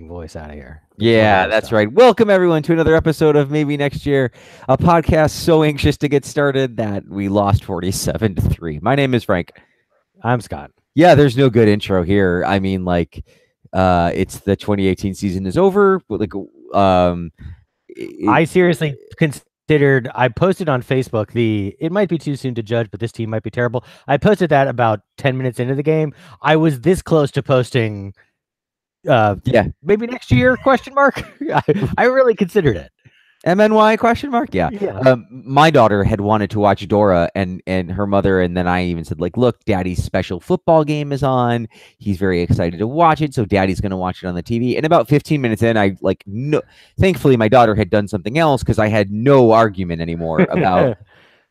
annoying voice out of here. Yeah, that's right. Welcome everyone to another episode of Maybe Next Year, a podcast so anxious to get started that we lost 47-3. My name is Frank. I'm Scott. Yeah, there's no good intro here. I mean, like, it's the 2018 season is over. Like, I seriously considered. I posted on Facebook it might be too soon to judge, but this team might be terrible. I posted that about 10 minutes into the game. I was this close to posting. Maybe next year? Question mark. I really considered it. MNY question mark? Yeah. My daughter had wanted to watch Dora and her mother, and then I even said, like, look, Daddy's special football game is on. He's very excited to watch it, so Daddy's going to watch it on the TV. And about 15 minutes in, thankfully my daughter had done something else because I had no argument anymore about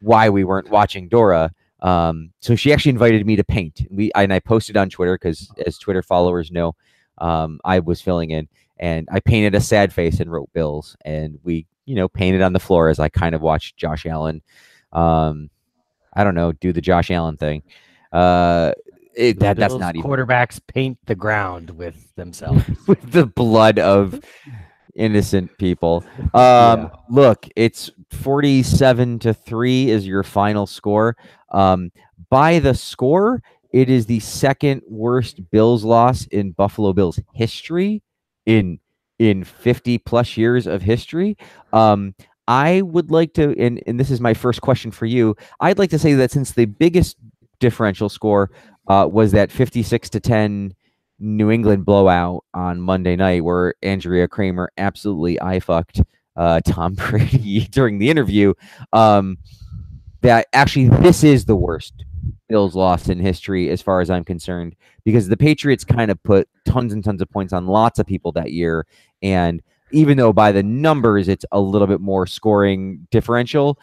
why we weren't watching Dora. So she actually invited me to paint. And I posted on Twitter because, as Twitter followers know, I was filling in, and I painted a sad face and wrote Bills, and we painted on the floor as I kind of watched Josh Allen, I don't know, do the Josh Allen thing. That's not even quarterbacks paint the ground with themselves with the blood of innocent people. Look, it's 47-3 is your final score. By the score, it is the second worst Bills loss in Buffalo Bills history in 50 plus years of history. I would like to, and this is my first question for you. I'd like to say that since the biggest differential score was that 56-10 New England blowout on Monday night, where Andrea Kramer absolutely eye-fucked Tom Brady during the interview, that actually this is the worst Bills lost in history as far as I'm concerned, because the Patriots kind of put tons and tons of points on lots of people that year, and even though by the numbers it's a little bit more scoring differential,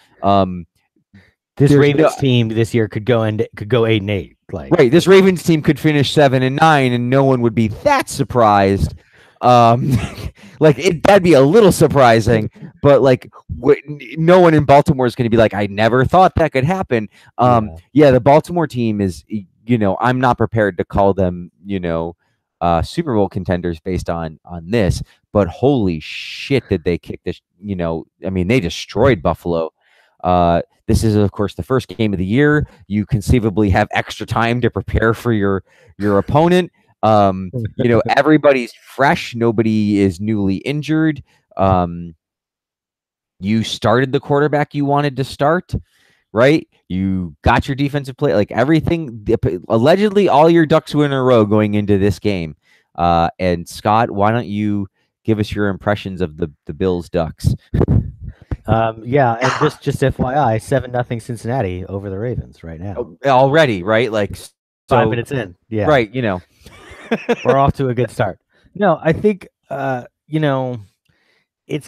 this Ravens team this year could go 8-8. Right, this Ravens team could finish 7-9, and no one would be that surprised. That'd be a little surprising, but no one in Baltimore is going to be like, I never thought that could happen. The Baltimore team is, I'm not prepared to call them, Super Bowl contenders based on this, but holy shit, did they kick this? They destroyed Buffalo. This is, of course, the first game of the year. You conceivably have extra time to prepare for your opponent. Everybody's fresh. Nobody is newly injured. You started the quarterback you wanted to start, right? You got your defensive play, everything. Allegedly, all your ducks were in a row going into this game. And Scott, why don't you give us your impressions of the Bills Ducks? And just FYI, 7-0 Cincinnati over the Ravens right now. Already, right? 5 minutes in. Yeah. Right, We're off to a good start. No, I think it's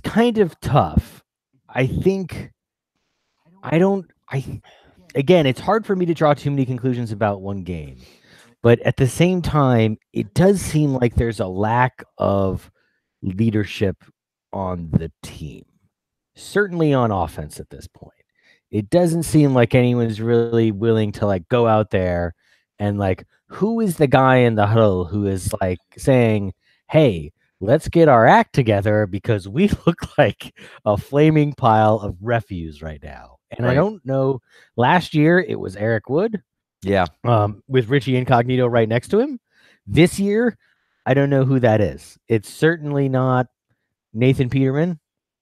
kind of tough. Again, it's hard for me to draw too many conclusions about one game. But at the same time, it does seem like there's a lack of leadership on the team. Certainly on offense at this point. It doesn't seem like anyone's really willing to go out there and who is the guy in the huddle who is saying, hey, let's get our act together because we look like a flaming pile of refuse right now. And right. I don't know. Last year, it was Eric Wood. Yeah. With Richie Incognito right next to him. This year, I don't know who that is. It's certainly not Nathan Peterman.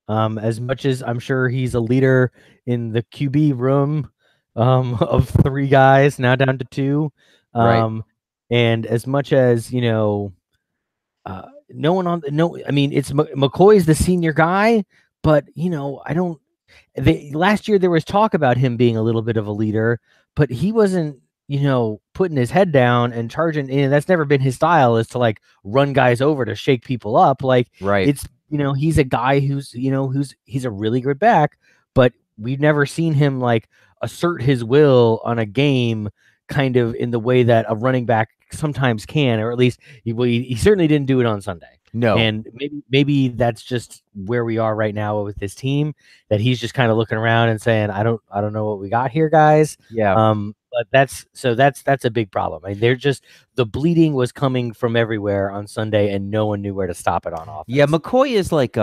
As much as I'm sure he's a leader in the QB room of 3 guys, now down to 2. Right. And as much as, no one it's McCoy's the senior guy, but, last year there was talk about him being a little bit of a leader, but he wasn't, putting his head down and charging. That's never been his style, is to run guys over to shake people up. Right. It's, he's a guy who's a really good back, but we've never seen him assert his will on a game kind of in the way that a running back sometimes can, or at least he certainly didn't do it on Sunday. No. And maybe that's just where we are right now with this team, that he's just kind of looking around and saying, I don't know what we got here, guys. Yeah. but that's a big problem. I mean, they're just the bleeding was coming from everywhere on Sunday, and no one knew where to stop it on Yeah, offense. McCoy is like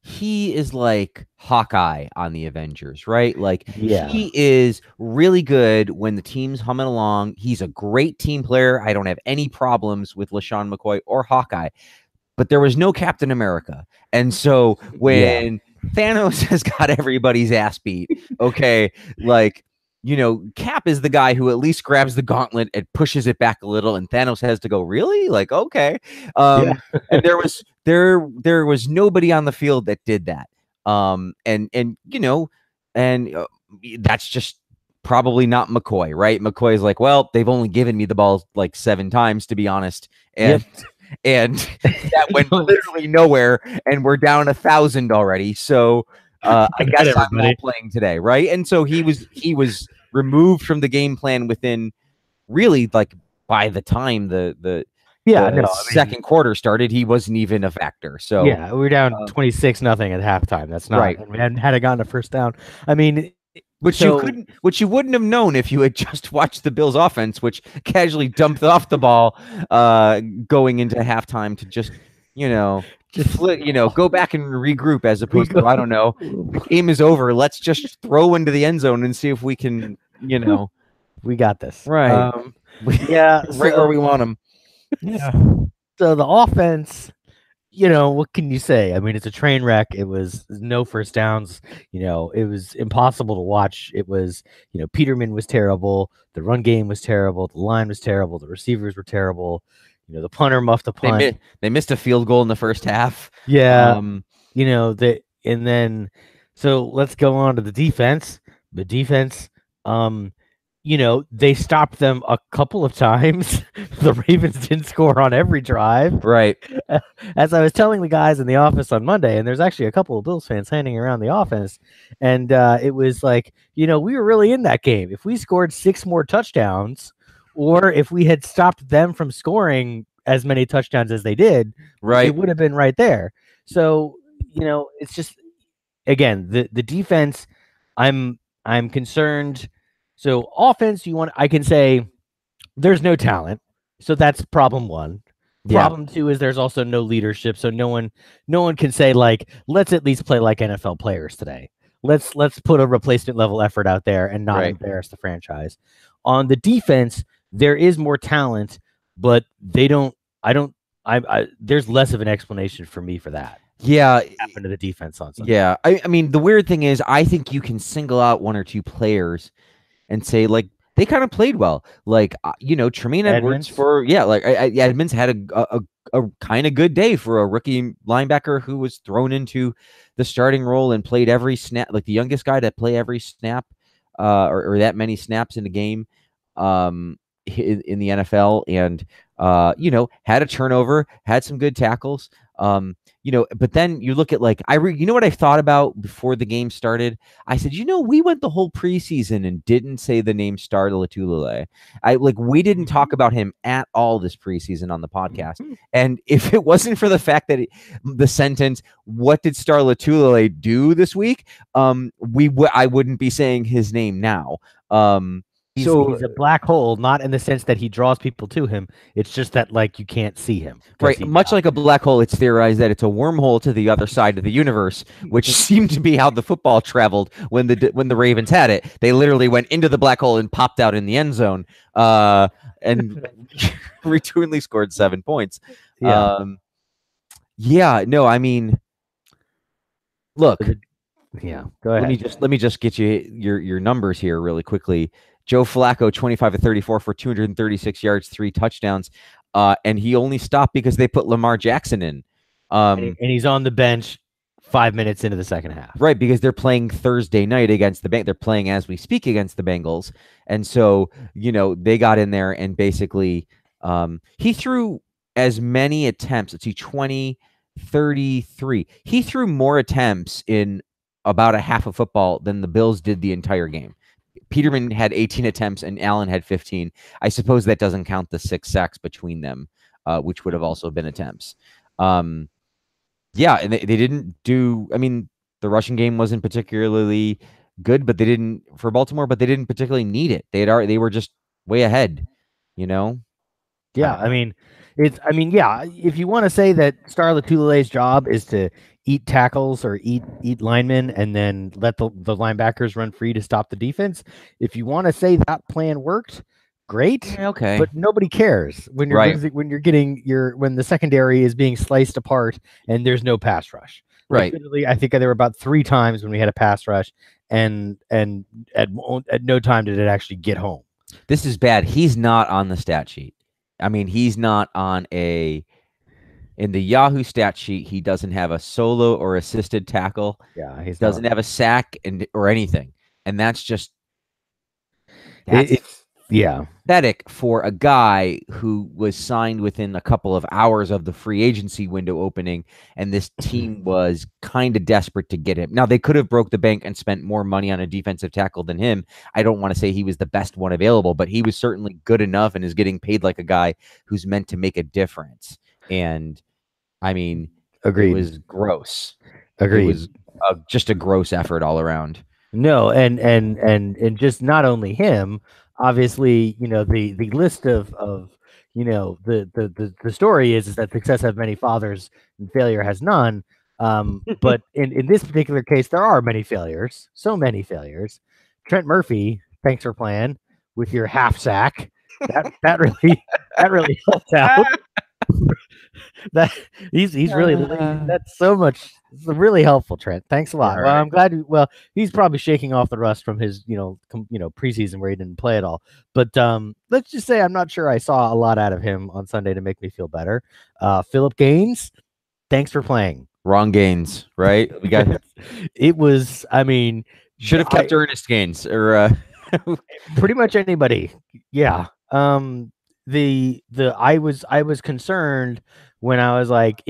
he is like Hawkeye on the Avengers, right? Like Yeah, he is really good when the team's humming along. He's a great team player. I don't have any problems with LaShawn McCoy or Hawkeye, but there was no Captain America. And so yeah, when Thanos has got everybody's ass beat, okay, like Cap is the guy who at least grabs the gauntlet and pushes it back a little, and Thanos has to go, really? Like, okay. yeah. And there was nobody on the field that did that. And that's just probably not McCoy, right? McCoy's like, well, they've only given me the ball like 7 times, to be honest. Yep. And that went literally nowhere, and we're down 1,000 already. So I Good night, guess I'm not everybody. playing today, right? And so he was removed from the game plan within really like by the time Yeah, the no, I mean, second quarter started, he wasn't even a factor. So yeah, we were down um, 26-0 at halftime. That's not, right. and we hadn't had it gotten a first down. I mean, so Which you wouldn't have known if you had just watched the Bills offense, which casually dumped off the ball going into halftime to just, just go back and regroup as we opposed go. to, I don't know, the game is over. Let's just throw into the end zone and see if we can. We got this. Right. Yeah. Right where we want them. Yeah. So the offense, what can you say? I mean, it's a train wreck. It was no first downs. It was impossible to watch. It was, Peterman was terrible. The run game was terrible. The line was terrible. The receivers were terrible. The punter muffed the punt. They missed a field goal in the first half. Yeah. And then, so let's go on to the defense. The defense, they stopped them a couple of times. The Ravens didn't score on every drive. Right. As I was telling the guys in the office on Monday, and there's actually a couple of Bills fans hanging around the office, and it was like, we were really in that game. If we scored 6 more touchdowns, or if we had stopped them from scoring as many touchdowns as they did, Right. it would have been right there. So, it's just, again, the defense, I'm concerned. So offense, I can say there's no talent. So that's problem one. Yeah. Problem two is there's also no leadership. So no one can say, like, let's at least play like NFL players today. Let's put a replacement level effort out there and not embarrass the franchise. On the defense, there is more talent, but there's less of an explanation for me for that. Yeah. What happened to the defense on Sunday? Yeah. I mean, the weird thing is, I think you can single out one or two players and say, like, they kind of played well. Like, Tremaine Edwards Edmonds had a kind of good day for a rookie linebacker who was thrown into the starting role and played every snap, like the youngest guy to play every snap or that many snaps in a game in the NFL, and had a turnover, had some good tackles. But then you look at, like, what I thought about before the game started? I said, we went the whole preseason and didn't say the name Star Lotulelei. We didn't talk about him at all this preseason on the podcast. And if it wasn't for the fact that the sentence, "What did Star Lotulelei do this week?" I wouldn't be saying his name now. He's a black hole, not in the sense that he draws people to him. It's just that, like, you can't see him. Right. Much like a black hole, it's theorized that it's a wormhole to the other side of the universe, which seemed to be how the football traveled when the Ravens had it. They literally went into the black hole and popped out in the end zone, and routinely scored 7 points. Yeah. No, I mean, look. Yeah. Go ahead. Let me just get your numbers here really quickly. Joe Flacco, 25 of 34 for 236 yards, 3 touchdowns. And he only stopped because they put Lamar Jackson in. And he's on the bench 5 minutes into the second half. Right, because they're playing Thursday night against the Bengals. They're playing as we speak against the Bengals. And so, they got in there and basically he threw as many attempts. Let's see, 20, 33. He threw more attempts in about a half of football than the Bills did the entire game. Peterman had 18 attempts and Allen had 15. I suppose that doesn't count the 6 sacks between them, which would have also been attempts. And they didn't do. I mean, the rushing game wasn't particularly good, but they didn't for Baltimore, but they didn't particularly need it. They were just way ahead, you know. Yeah, I mean, yeah. If you want to say that Star Latule's job is to eat tackles or eat linemen and then let the linebackers run free to stop the defense, if you want to say that plan worked, great. Yeah, okay, But nobody cares when you're right, losing, when the secondary is being sliced apart and there's no pass rush. Like right. literally, I think there were about 3 times when we had a pass rush, and at no time did it actually get home. This is bad. He's not on the stat sheet. I mean, he's not on in the Yahoo stat sheet. He doesn't have a solo or assisted tackle. Yeah, he's not. Doesn't have a sack or anything, and that's just It, that's yeah. pathetic for a guy who was signed within a couple of hours of the free agency window opening, and this team was kind of desperate to get him. Now, they could have broke the bank and spent more money on a defensive tackle than him. I don't want to say he was the best one available, but he was certainly good enough and is getting paid like a guy who's meant to make a difference. And I mean, Agreed. it was gross. Agreed. It was just a gross effort all around. No, and just not only him, obviously, the list of the story is that success has many fathers and failure has none. But in this particular case, there are many failures, so many failures. Trent Murphy, thanks for playing with your half sack. That really helped out. That he's really that's so much. It's really helpful, Trent. Thanks a lot. All Well, right. I'm glad. Well, he's probably shaking off the rust from his preseason where he didn't play at all. But let's just say I'm not sure I saw a lot out of him on Sunday to make me feel better. Philip Gaines, thanks for playing. Wrong Gaines, right? We got it was. I mean, should have kept Ernest Gaines or pretty much anybody. Yeah. I was concerned when I was like,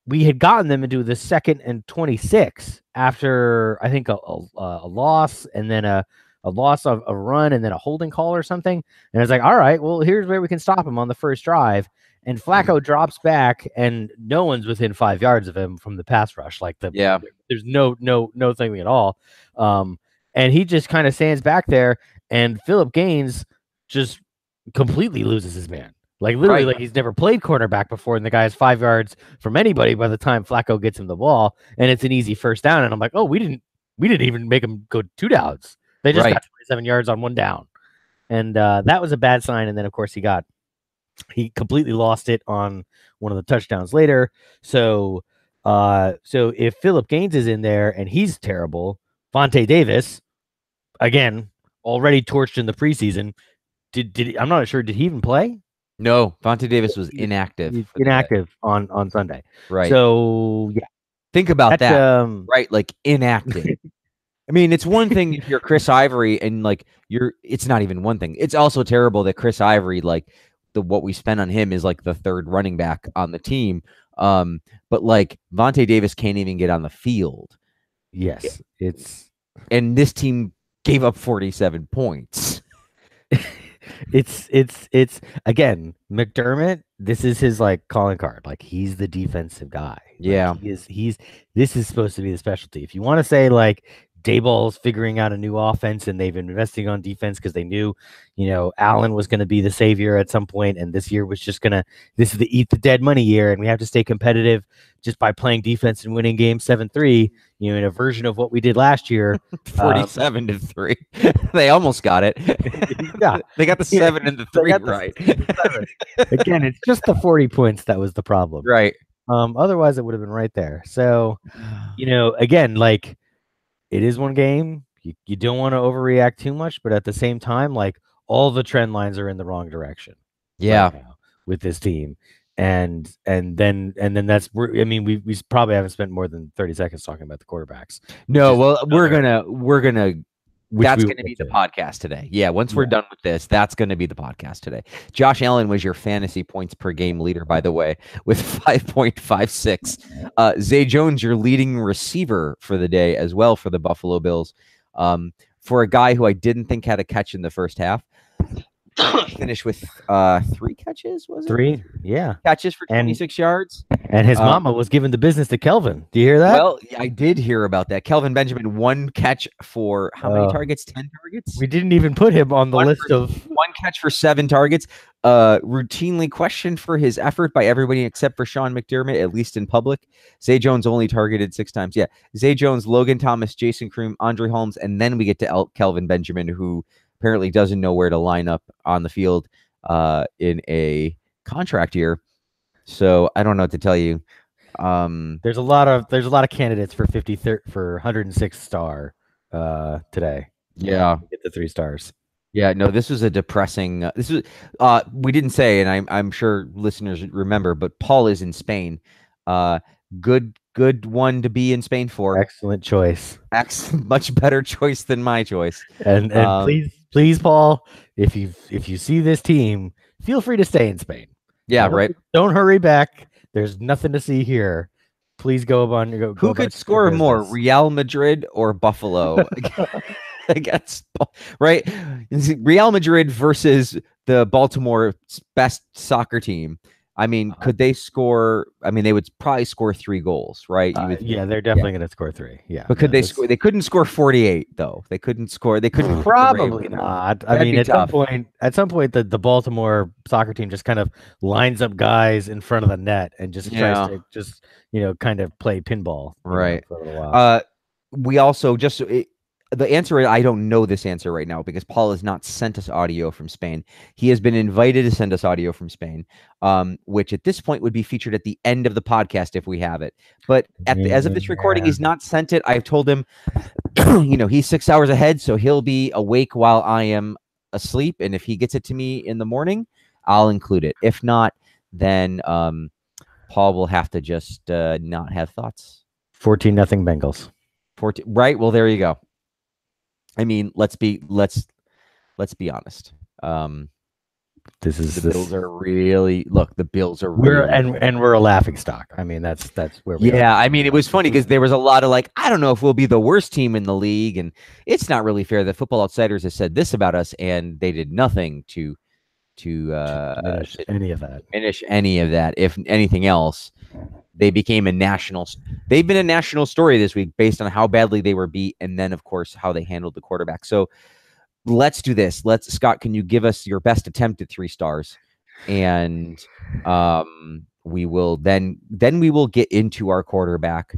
we had gotten them into the 2nd and 26 after I think a loss and then a loss of a run and then a holding call or something. And it's like, all right, well, here's where we can stop him on the first drive. And Flacco drops back and no one's within 5 yards of him from the pass rush. Like there's no thing at all. And he just kind of stands back there and Philip Gaines just completely loses his man. Like literally, like he's never played cornerback before, and the guy is 5 yards from anybody by the time Flacco gets him the ball, and it's an easy first down. And I'm like, oh, we didn't even make him go 2 downs. They just got 27 yards on 1 down, and that was a bad sign. And then of course he completely lost it on one of the touchdowns later. So if Philip Gaines is in there and he's terrible, Vontae Davis, again, already torched in the preseason. Did I'm not sure. Did he even play? No, Vontae Davis was inactive. Inactive on Sunday. Right. So yeah, think about that. Right, like inactive. I mean, it's one thing if you're Chris Ivory and like it's not even one thing. It's also terrible that Chris Ivory, like what we spent on him is like the 3rd running back on the team. But like Vontae Davis can't even get on the field. Yes, and this team gave up 47 points. It's again, McDermott, this is his like calling card. Like he's the defensive guy. Yeah. Like, this is supposed to be the specialty. If you want to say like Daboll's figuring out a new offense and they've been investing on defense because they knew, Allen was going to be the savior at some point, and this year was just this is the eat the dead money year, and we have to stay competitive just by playing defense and winning games 7-3, in a version of what we did last year. 47-3. They almost got it. Yeah. They got the 7 and the 3 right. Again, it's just the 40 points that was the problem. Right. Otherwise it would have been right there. So, again, like it is one game. You don't want to overreact too much, but at the same time, like all the trend lines are in the wrong direction. Yeah. Right now with this team. And then that's we probably haven't spent more than 30 seconds talking about the quarterbacks. No, well, we're gonna that's going to be the podcast today. Yeah, once we're done with this, that's going to be the podcast today. Josh Allen was your fantasy points per game leader, by the way, with 5.56. Zay Jones, your leading receiver for the day as well for the Buffalo Bills. For a guy who I didn't think had a catch in the first half, finished with 3 catches, was it? 3, yeah. Catches for And 26 yards. and his mama was giving the business to Kelvin. Do you hear that? Well, I did hear about that. Kelvin Benjamin, 1 catch for how many targets? 10 targets? We didn't even put him on the list of 1 catch for 7 targets. Routinely questioned for his effort by everybody except for Sean McDermott, at least in public. Zay Jones only targeted 6 times. Yeah, Zay Jones, Logan Thomas, Jason Kroom, Andre Holmes, and then we get to Kelvin Benjamin, who apparently doesn't know where to line up on the field in a contract year. So I don't know what to tell you. there's a lot of candidates for 106 star today. Yeah. Get the 3 stars. Yeah, no, this was a depressing. This was we didn't say, and I'm sure listeners remember, but Paul is in Spain. Good one to be in Spain for. Excellent choice. Much better choice than my choice. And please, Paul, if you see this team, feel free to stay in Spain. Yeah, right. Don't hurry back. There's nothing to see here. Please go on. Who could score more, Real Madrid or Buffalo? Against, right? Real Madrid versus the Baltimore best soccer team. I mean, could they score? I mean, they would probably score 3 goals, right? Yeah, they're definitely going to score 3. Yeah, but could they score? They couldn't score 48 though. They couldn't score. They couldn't probably not. I mean, at some point, the Baltimore soccer team just kind of lines up guys in front of the net and just tries to just kind of play pinball, right? For a little while. We also the answer, I don't know this answer right now because Paul has not sent us audio from Spain. He has been invited to send us audio from Spain, which at this point would be featured at the end of the podcast if we have it. But as of this recording, he's not sent it. I've told him, he's 6 hours ahead, so he'll be awake while I am asleep. And if he gets it to me in the morning, I'll include it. If not, then Paul will have to just not have thoughts. 14-0 Bengals. 14, right? Well, there you go. I mean, let's be honest. The Bills are really we're a laughing stock. I mean, that's where we are. I mean, it was funny because there was a lot of I don't know if we'll be the worst team in the league, and it's not really fair that Football Outsiders has said this about us, and they did nothing to diminish any of that. If anything else, they've been a national story this week based on how badly they were beat, and then of course how they handled the quarterback. So let's do this. Scott, can you give us your best attempt at 3 stars, and we will then we will get into our quarterback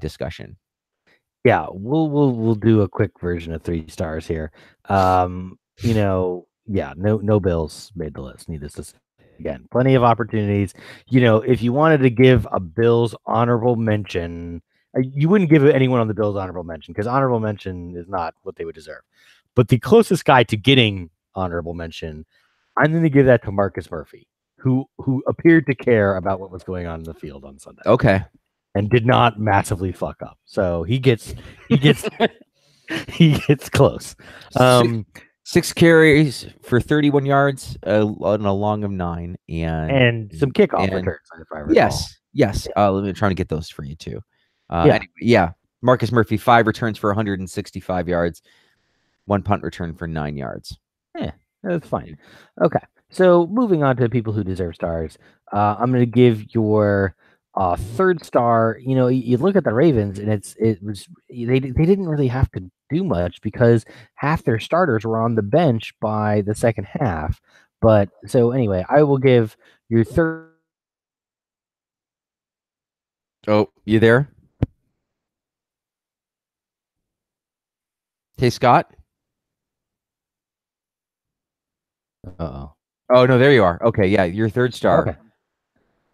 discussion. Yeah, we'll do a quick version of 3 stars here. No Bills made the list. Needless to say. Again, plenty of opportunities. If you wanted to give a Bills honorable mention, you wouldn't give anyone on the Bills honorable mention because honorable mention is not what they would deserve. But the closest guy to getting honorable mention, I'm going to give that to Marcus Murphy, who appeared to care about what was going on in the field on Sunday. Okay. And did not massively fuck up. So he gets he gets close. 6 carries for 31 yards on a long of 9 and some kickoff returns. If I recall. Yes. Yeah. Let me try to get those for you too. Marcus Murphy, 5 returns for 165 yards, 1 punt return for 9 yards. Yeah, that's fine. Okay, so moving on to people who deserve stars. I'm going to give your 3rd star. You look at the Ravens, and they didn't really have to do much because half their starters were on the bench by the second half. But so anyway, I will give your 3rd. Oh, you there? Hey, Scott. Oh no, there you are. Okay, yeah, your 3rd star. Okay.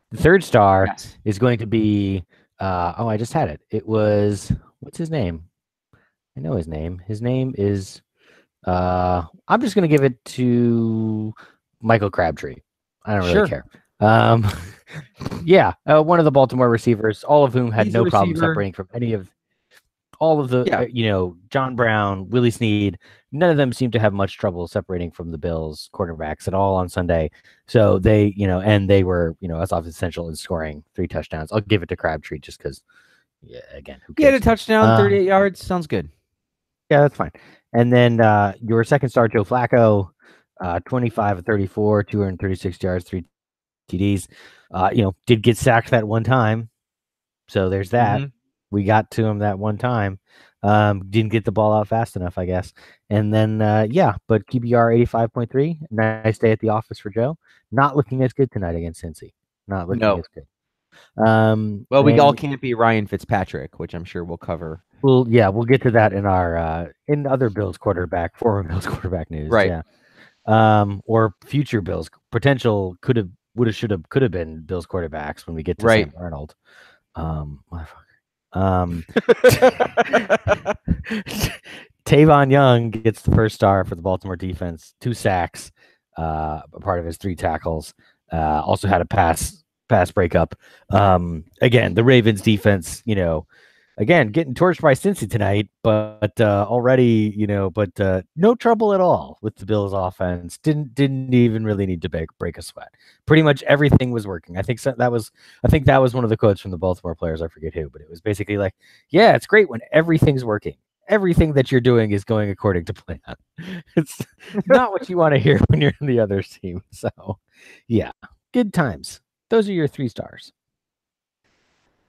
The 3rd star is going to be I just had it. It was, what's his name? I know his name. His name is I'm just going to give it to Michael Crabtree. I don't really care. One of the Baltimore receivers, all of whom had no problem separating from any of all of the John Brown, Willie Snead. None of them seemed to have much trouble separating from the Bills cornerbacks at all on Sunday. So they, and they were, as often essential in scoring 3 touchdowns. I'll give it to Crabtree just because, again, who cares? Get a touchdown, 38 yards. Sounds good. Yeah, that's fine. And then your 2nd star, Joe Flacco. 25 of 34, 236 yards, 3 TDs. Did get sacked that one time. So there's that. Mhm. We got to him that one time. Didn't get the ball out fast enough, I guess. And then, but QBR 85.3. Nice day at the office for Joe. Not looking as good tonight against Cincy. Not looking No. as good. Well, we all And can't be Ryan Fitzpatrick, which I'm sure we'll cover. we'll get to that in our in other former Bills quarterback news. Right. Yeah. Or future Bills potential would have, should have, could have been Bills quarterbacks when we get to Right. Sam Darnold. Motherfucker. Um, Tavon Young gets the first star for the Baltimore defense, 2 sacks, a part of his 3 tackles. Also had a pass breakup. Again, the Ravens defense, again getting torched by Cincy tonight, but already, no trouble at all with the Bills offense. Didn't even really need to break a sweat. Pretty much everything was working. I think that was one of the quotes from the Baltimore players. I forget who, but it was basically like, yeah, it's great when everything's working. Everything that you're doing is going according to plan. It's not what you want to hear when you're in the other team. So, yeah, good times. Those are your 3 stars.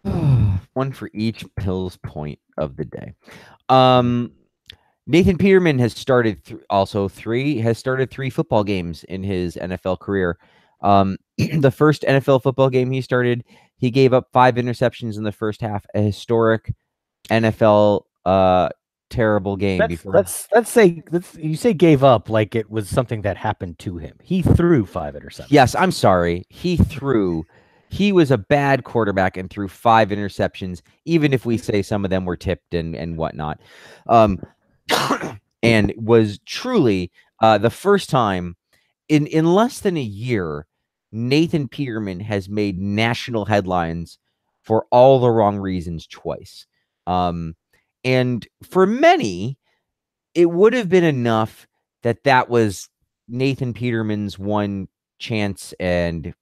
One for each Bills point of the day. Nathan Peterman has started has started 3 football games in his NFL career. The first NFL football game he started, he gave up 5 interceptions in the first half, a historic NFL terrible game before. Let's say you say gave up like it was something that happened to him. He threw 5 interceptions. Yes, I'm sorry. He was a bad quarterback and threw 5 interceptions, even if we say some of them were tipped and whatnot. And was truly the first time in less than a year, Nathan Peterman has made national headlines for all the wrong reasons twice. And for many, it would have been enough that was Nathan Peterman's one chance and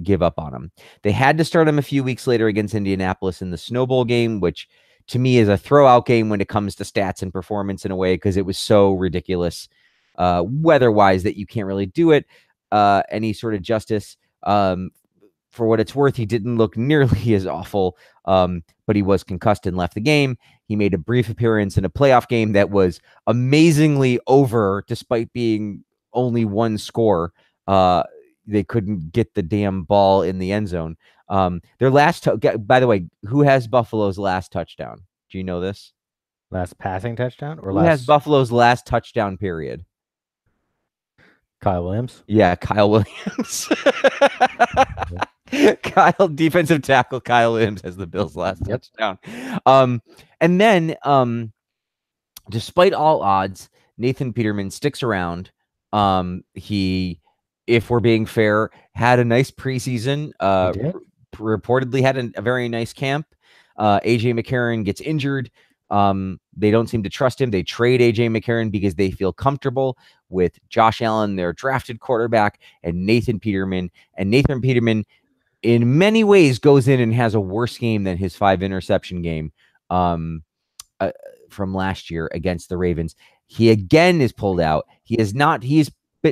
give up on him. They had to start him a few weeks later against Indianapolis in the Snow Bowl game, which to me is a throwout game when it comes to stats and performance in a way, because it was so ridiculous weather-wise that you can't really do it any sort of justice. For what it's worth, he didn't look nearly as awful, but he was concussed and left the game. He made a brief appearance in a playoff game that was amazingly over, despite being only 1 score. They couldn't get the damn ball in the end zone. Their by the way, who has Buffalo's last touchdown? Do you know this? Last passing touchdown or Who has last Buffalo's last touchdown period? Kyle Williams? Yeah, Kyle Williams. Defensive tackle Kyle Williams has the Bills' last touchdown. And then, despite all odds, Nathan Peterman sticks around. He, if we're being fair, had a nice preseason. Reportedly had a very nice camp. AJ McCarron gets injured. They don't seem to trust him. They trade AJ McCarron because they feel comfortable with Josh Allen, their drafted quarterback, and Nathan Peterman. And Nathan Peterman, in many ways, goes in and has a worse game than his 5 interception game from last year against the Ravens. He again is pulled out. He's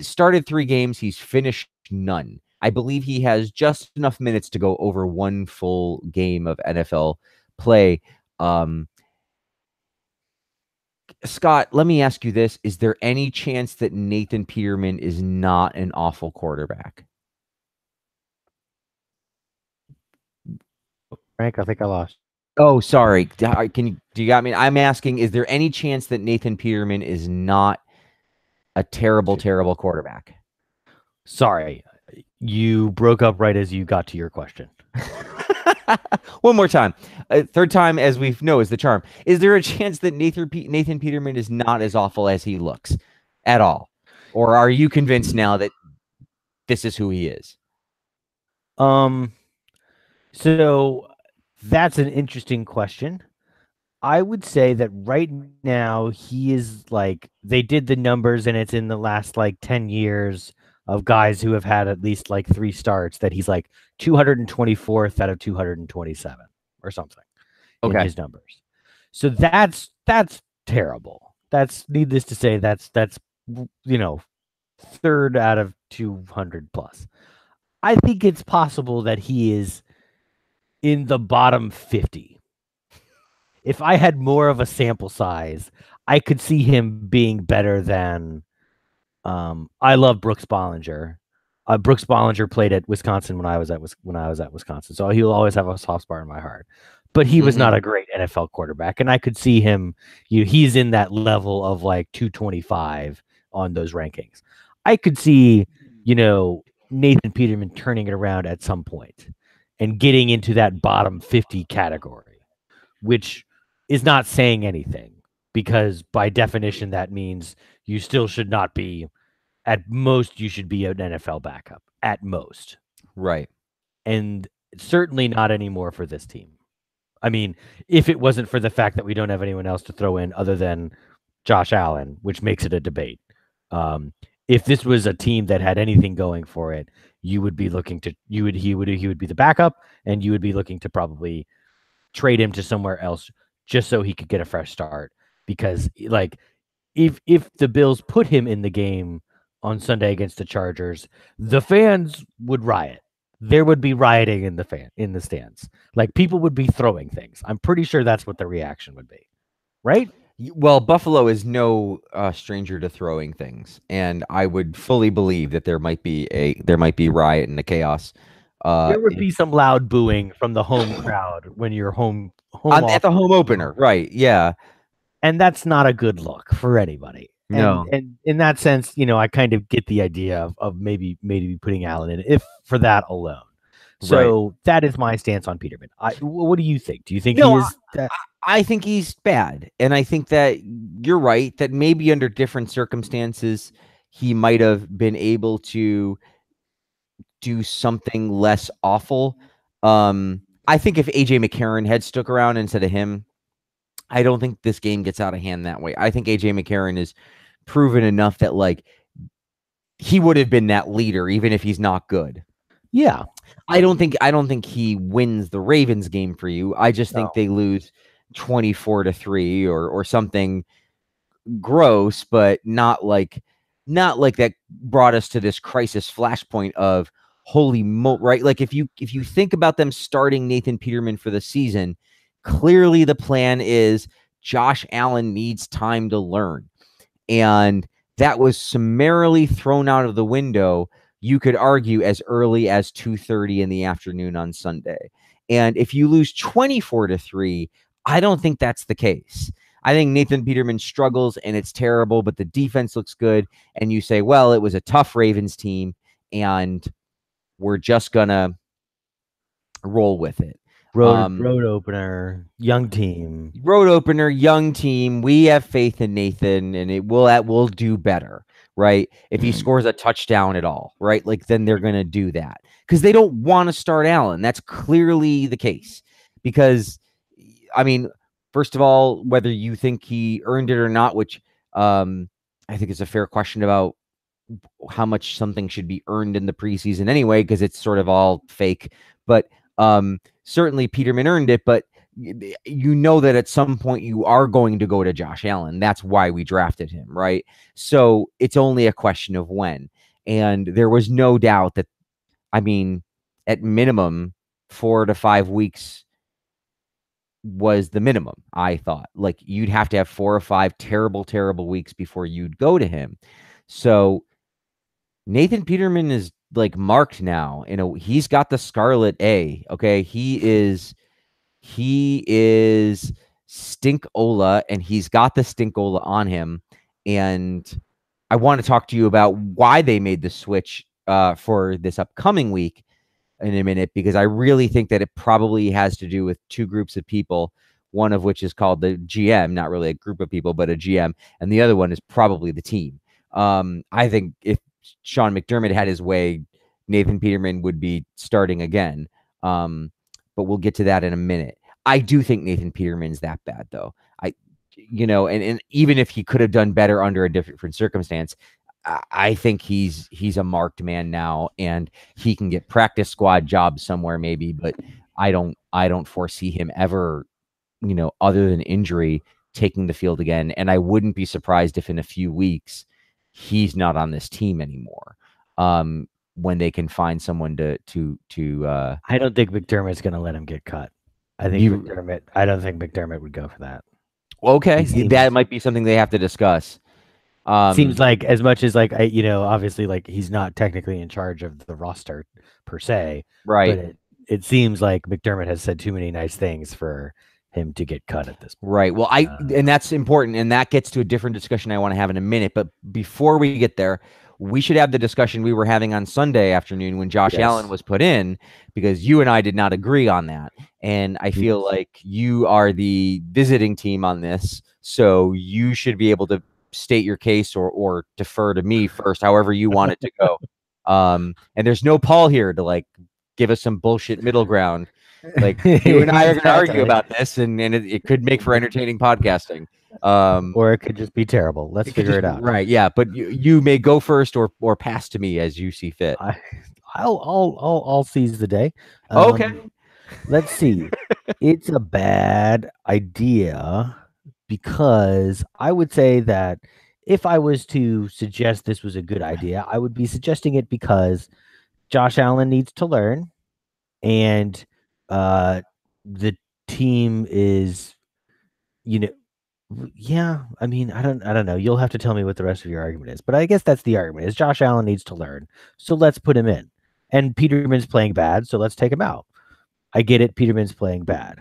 started 3 games. He's finished none. I believe he has just enough minutes to go over 1 full game of NFL play. Scott, let me ask you this. Is there any chance that Nathan Peterman is not an awful quarterback? Frank, I think I lost. Oh, sorry. Do you got me? I'm asking, is there any chance that Nathan Peterman is not a terrible, terrible quarterback? Sorry. You broke up right as you got to your question. One more time. Third time, as we know, is the charm. Is there a chance that Nathan Peterman is not as awful as he looks at all? Or are you convinced now that this is who he is? So that's an interesting question. I would say that right now he is like, they did the numbers and it's in the last like 10 years of guys who have had at least like 3 starts that he's like 224th out of 227 or something in his numbers. So that's terrible. That's, needless to say, that's third out of 200 plus. I think it's possible that he is in the bottom 50. If I had more of a sample size, I could see him being better than. I love Brooks Bollinger. Brooks Bollinger played at Wisconsin when I was at Wisconsin, so he'll always have a soft spot in my heart. But he was Mm-hmm. not a great NFL quarterback, and I could see him. He's in that level of like 225 on those rankings. I could see, Nathan Peterman turning it around at some point and getting into that bottom 50 category, which is not saying anything because by definition that means you still should not be. At most, you should be an NFL backup. At most. Right. And certainly not anymore for this team. I mean, if it wasn't for the fact that we don't have anyone else to throw in other than Josh Allen, which makes it a debate. If this was a team that had anything going for it, you would be looking to he would be the backup, and you would be looking to probably trade him to somewhere else just so he could get a fresh start. Because like if the Bills put him in the game on Sunday against the Chargers, the fans would riot. There would be rioting in the stands. Like people would be throwing things. I'm pretty sure that's what the reaction would be. Right? Well, Buffalo is no stranger to throwing things, and I would fully believe that there might be riot and the chaos. There would be some loud booing from the home crowd when you're At the home opener, right? Yeah. And that's not a good look for anybody. No. And in that sense, I kind of get the idea of maybe putting Allen in if for that alone. So that is my stance on Peterman. What do you think? Do you think he is? I think he's bad, and I think that you're right that maybe under different circumstances he might have been able to do something less awful. I think if AJ McCarron had stuck around instead of him, I don't think this game gets out of hand that way. I think AJ McCarron is proven enough that like he would have been that leader even if he's not good. Yeah. I don't think he wins the Ravens game for you. I just think they lose 24-3 or something gross, but not like that brought us to this crisis flashpoint of holy right? Like if you think about them starting Nathan Peterman for the season, clearly the plan is Josh Allen needs time to learn. And that was summarily thrown out of the window, you could argue, as early as 2:30 in the afternoon on Sunday. And if you lose 24-3, I don't think that's the case. I think Nathan Peterman struggles and it's terrible, but the defense looks good. And you say, well, it was a tough Ravens team and we're just going to roll with it. Road opener, young team. Road opener, young team. We have faith in Nathan, and we'll do better, right? If he scores a touchdown at all, right? Like then they're gonna do that because they don't want to start Allen. That's clearly the case. Because, I mean, first of all, whether you think he earned it or not, which I think is a fair question about how much something should be earned in the preseason anyway, because it's sort of all fake. But certainly Peterman earned it, but you know that at some point you are going to go to Josh Allen. That's why we drafted him, right? So it's only a question of when. And there was no doubt that, I mean, at minimum, 4 to 5 weeks was the minimum, I thought. Like you'd have to have 4 or 5 terrible, terrible weeks before you'd go to him. So Nathan Peterman is like marked now. He's got the Scarlet A. Okay. He is Stinkola, and he's got the Stinkola on him. And I want to talk to you about why they made the switch for this upcoming week in a minute, because I really think that it probably has to do with 2 groups of people, one of which is called the GM, not really a group of people, but a GM. And the other one is probably the team. I think if Sean McDermott had his way, Nathan Peterman would be starting again. But we'll get to that in a minute. I do think Nathan Peterman's that bad, though. And even if he could have done better under a different circumstance, I think he's a marked man now, and he can get practice squad jobs somewhere maybe, but I don't foresee him ever, other than injury, taking the field again. And I wouldn't be surprised if in a few weeks he's not on this team anymore. When they can find someone to I don't think McDermott's going to let him get cut. I you don't think McDermott would go for that. okay, He that seems might be something they have to discuss. seems like as much as like obviously like he's not technically in charge of the roster per se, but Right. it seems like McDermott has said too many nice things for him to get cut at this point. Right. Well, and that's important, and that gets to a different discussion I want to have in a minute. But before we get there, we should have the discussion we were having on Sunday afternoon when Josh Allen Yes. was put in, because you and I did not agree on that. And I feel Yes. like you are the visiting team on this, so you should be able to state your case or defer to me first, however you want it to go. And there's no Paul here to like give us some bullshit middle ground. Like you and I are going to argue Exactly. about this, and it could make for entertaining podcasting. Or it could just be terrible. Let's It could figure just it out. right, yeah. But you may go first or pass to me as you see fit. I, I'll seize the day. Okay. Let's see. It's a bad idea because I would say that if I was to suggest this was a good idea, I would be suggesting it because Josh Allen needs to learn, and uh, the team is, you know, yeah. I mean, I don't know. You'll have to tell me what the rest of your argument is, but I guess that's the argument: is Josh Allen needs to learn, so let's put him in. And Peterman's playing bad, so let's take him out. I get it. Peterman's playing bad.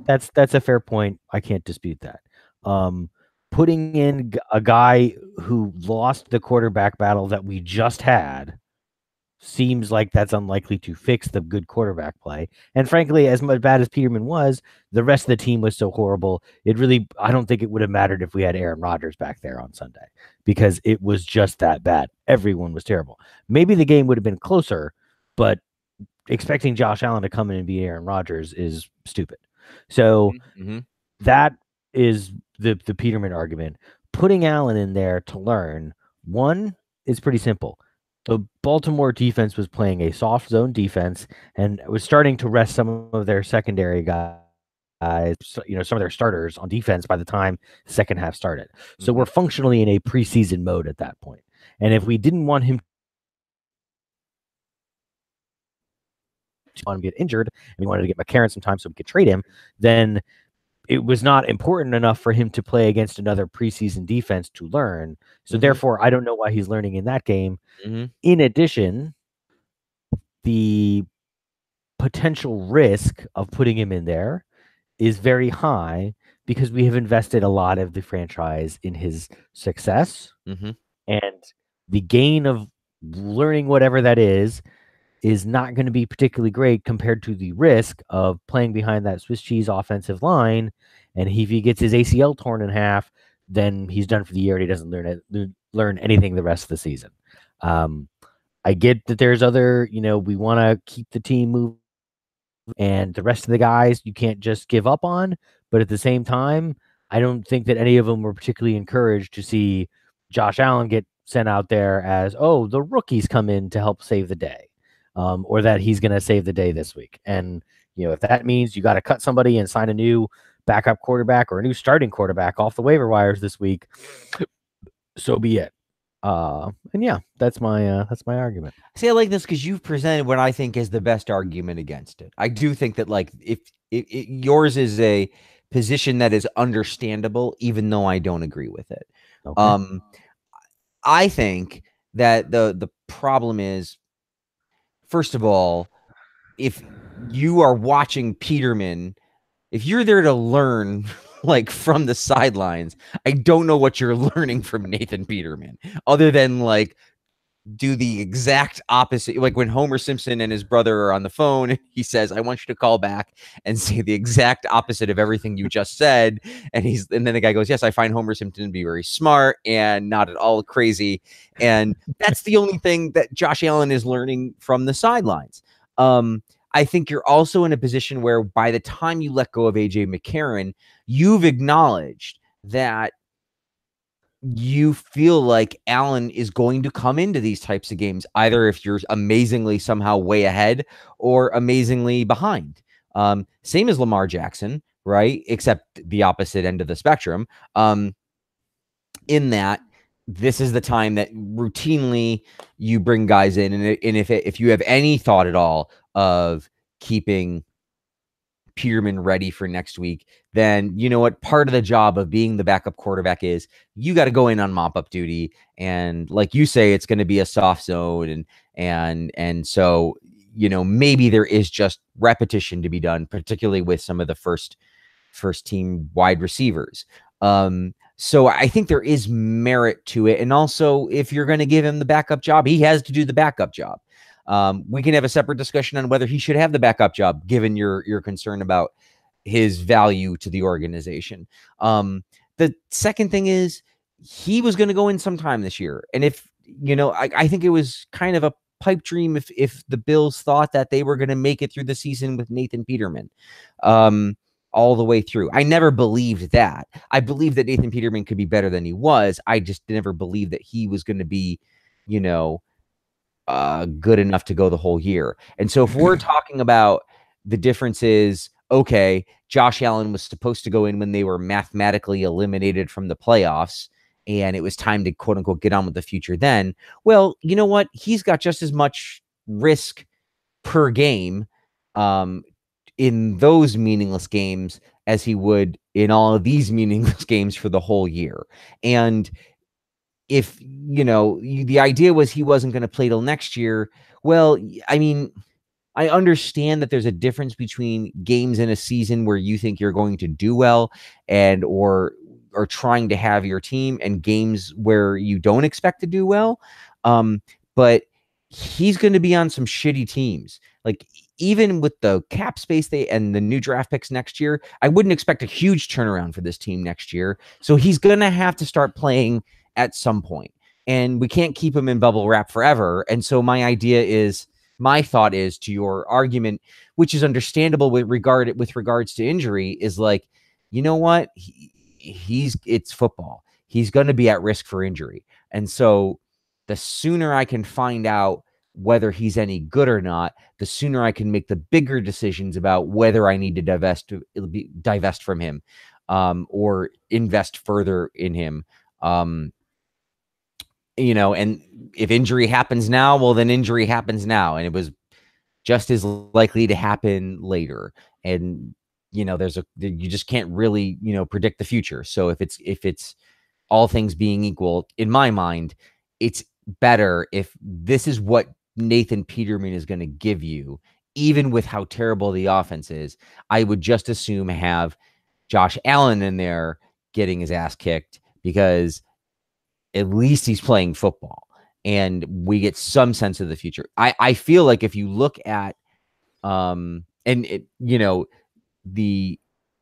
That's a fair point. I can't dispute that. Um, Putting in a guy who lost the quarterback battle that we just had seems like that's unlikely to fix the good quarterback play. And frankly, as much bad as Peterman was, the rest of the team was so horrible. I don't think it would have mattered if we had Aaron Rodgers back there on Sunday because it was just that bad. Everyone was terrible. Maybe the game would have been closer, but expecting Josh Allen to come in and be Aaron Rodgers is stupid. So Mm-hmm. that is the Peterman argument. Putting Allen in there to learn, one is pretty simple. The Baltimore defense was playing a soft zone defense and was starting to rest some of their secondary guys, some of their starters on defense by the time the second half started. So we're functionally in a preseason mode at that point. And if we didn't want him to get injured and we wanted to get McCarron some time so we could trade him, then it was not important enough for him to play against another preseason defense to learn. So therefore, I don't know why he's learning in that game. In addition, the potential risk of putting him in there is very high because we have invested a lot of the franchise in his success, and the gain of learning whatever that is not going to be particularly great compared to the risk of playing behind that Swiss cheese offensive line. And if he gets his ACL torn in half, then he's done for the year and he doesn't learn anything the rest of the season. I get that there's other, we want to keep the team moving and the rest of the guys you can't just give up on. But at the same time, I don't think that any of them were particularly encouraged to see Josh Allen get sent out there as, oh, the rookies come in to help save the day. Or that he's going to save the day this week. And, if that means you got to cut somebody and sign a new backup quarterback or a new starting quarterback off the waiver wires this week, so be it. And yeah, that's my argument. See, I like this because you've presented what I think is the best argument against it. I do think that like if yours is a position that is understandable, even though I don't agree with it. Okay. I think that the problem is, first of all, if you are watching Peterman, if you're there to learn like from the sidelines, I don't know what you're learning from Nathan Peterman other than like do the exact opposite. Like when Homer Simpson and his brother are on the phone, he says, I want you to call back and say the exact opposite of everything you just said. And then the guy goes, yes, I find Homer Simpson to be very smart and not at all crazy. And that's the only thing that Josh Allen is learning from the sidelines. I think you're also in a position where by the time you let go of AJ McCarron, you've acknowledged that you feel like Allen is going to come into these types of games, either if you're amazingly somehow way ahead or amazingly behind. Same as Lamar Jackson, right? Except the opposite end of the spectrum. In that this is the time that routinely you bring guys in, and if you have any thought at all of keeping Peterman ready for next week, then you know what part of the job of being the backup quarterback is. You got to go in on mop up duty, and like you say, it's going to be a soft zone, and so maybe there is just repetition to be done, particularly with some of the first team wide receivers. So I think there is merit to it. And also, if you're going to give him the backup job, he has to do the backup job. We can have a separate discussion on whether he should have the backup job, given your concern about his value to the organization. The second thing is he was going to go in sometime this year. And if, I think it was kind of a pipe dream if the Bills thought that they were going to make it through the season with Nathan Peterman. All the way through. I never believed that. I believed that Nathan Peterman could be better than he was. I just never believed that he was going to be, good enough to go the whole year. And so if we're talking about the differences, okay, Josh Allen was supposed to go in when they were mathematically eliminated from the playoffs, and it was time to quote unquote get on with the future then. Well, you know what? He's got just as much risk per game in those meaningless games as he would in all of these meaningless games for the whole year. And if, the idea was he wasn't going to play till next year, well, I mean, I understand that there's a difference between games in a season where you think you're going to do well or trying to have your team, and games where you don't expect to do well. But he's going to be on some shitty teams. Like, even with the cap space and the new draft picks next year, I wouldn't expect a huge turnaround for this team next year. So he's going to have to start playing at some point, and we can't keep him in bubble wrap forever. And so my thought is, to your argument, which is understandable with regards to injury, is like, you know what? It's football. He's going to be at risk for injury. And so the sooner I can find out whether he's any good or not, the sooner I can make the bigger decisions about whether I need to divest from him, or invest further in him. And if injury happens now, well, then injury happens now. And it was just as likely to happen later. And, you just can't really, predict the future. So if it's all things being equal, in my mind, it's better if this is what Nathan Peterman is going to give you, even with how terrible the offense is. I would just assume have Josh Allen in there getting his ass kicked, because at least he's playing football and we get some sense of the future. I feel like if you look at,